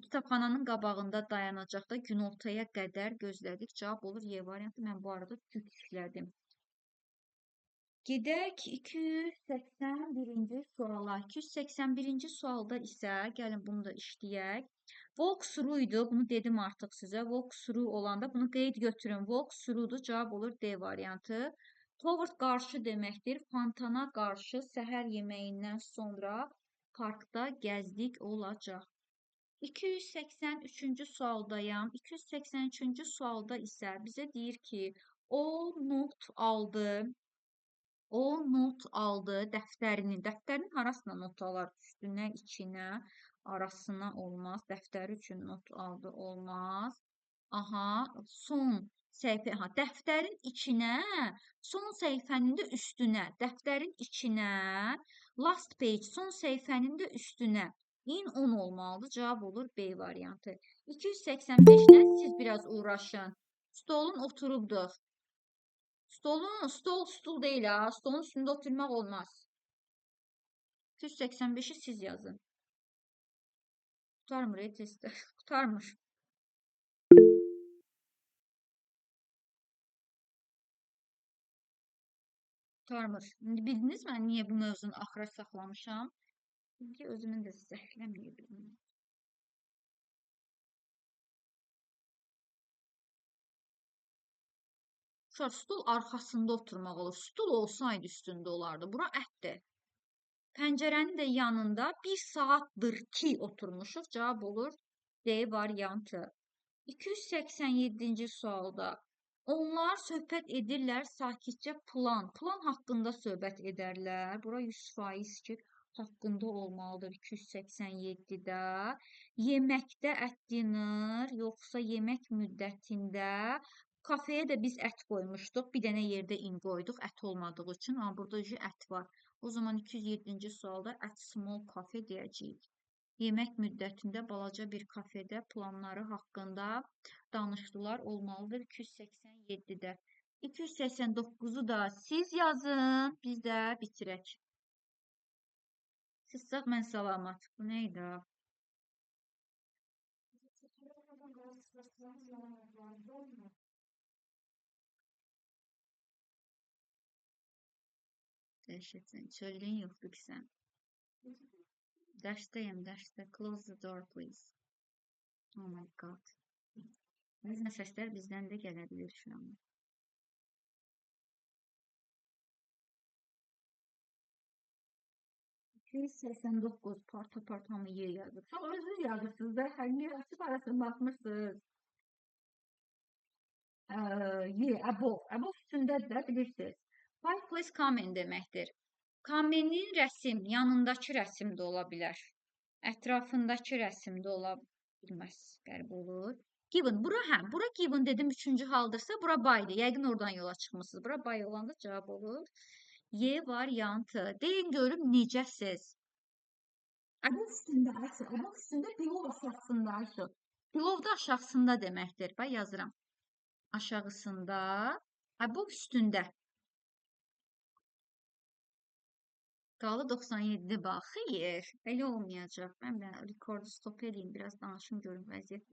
Kitabxananın qabağında dayanacaqda günortaya qədər gözlədik. Cavab olur Y variantı. Mən bu arada tüklədim. Gedək 281-ci suala. 281-ci sualda isə gəlin bunu da işləyək. Walk through idi. Bunu dedim artıq sizə. Walk through olanda bunu qeyd götürün. Walk through'dur. Cavab olur D variantı. Toward qarşı deməkdir. Fontana qarşı səhər yeməyindən sonra parkda gəzdik olacaq. 283-cü sualdayam. 283-cü sualda isə bizə deyir ki, o not aldı. O not aldı dəftərinin arasına not alar, üstünə, içinə, arasına olmaz. Dəftəri üçün not aldı, olmaz. Aha, son səhifə, aha, dəftərin içinə, son səhifənin də üstünə, dəftərin içinə, last page, son səhifənin də üstünə. In 10 olmalıdır. Cavab olur B variantı. 285-lə siz biraz uğraşın. Stolun oturubduq. Stol deyil ha. Stolun üstündə oturmaq olmaz. 285-i siz yazın. Qutarmır testdə. Qutarmır. Qutarmır. Bildiniz mi niyə bu mövzunu axıra saxlamışam? Çünki özümün də zəhləməyə bilmirəm. Stol arxasında oturmaq olur. Stol olsaydı üstündə olardı. Bura ətdir. Pəncərənin də yanında 1 saatdır ki oturmuşuq. Cavab olur D variantı. 287-ci sualda onlar söhbət edirlər sakitcə plan. Plan haqqında söhbət edərlər. Bura 100% ki haqqında olmalıdır 287-də. Yeməkdə at dinner, yoxsa yemək müddətində kafeyə də biz ət qoymuşduq. Bir dənə yerdə in qoyduq, ət olmadığı üçün. Amma burada ət var. O zaman 207-ci sualda at small cafe deyəcəyik. Yemək müddətində balaca bir kafedə planları haqqında danışdılar. Olmalıdır 287-də. 289-u da siz yazın, biz də bitirək. Siz sağ, mən salamat. Bu nə idi? Dəhşətən. Söyləyin yoxdur ki sən. Dərsdəyim, dərsdə. Close the door, please. Oh my god. Bəzən səslər bizdən də gələ bilir şu an. 289 part hamı yer yazır. Çox özünüz yazırsınız da, hər açıb arasına baxmışsınız. Above üstündədir də, bilirsiniz. Five please comment deməkdir. Kamenin rəsim, yanındakı rəsim də ola bilər. Ətrafındakı rəsim də ola bilməz, qərib olur. Given, bura given dedim, üçüncü haldırsa, bura by'dir. Yəqin oradan yola çıxmışsınız. Bura by olanda cavab olur. Y variantı. Deyin görüm necəsiz? Above üstündə below aşağısında Ayşə. Below da aşağısında deməkdir. Bax yazıram. Aşağısında, above üstündə. Qalı 97 bax. Xeyr, elə olmayacaq. Mən rekordu stop edeyim, biraz danışım görüm vəziyyət.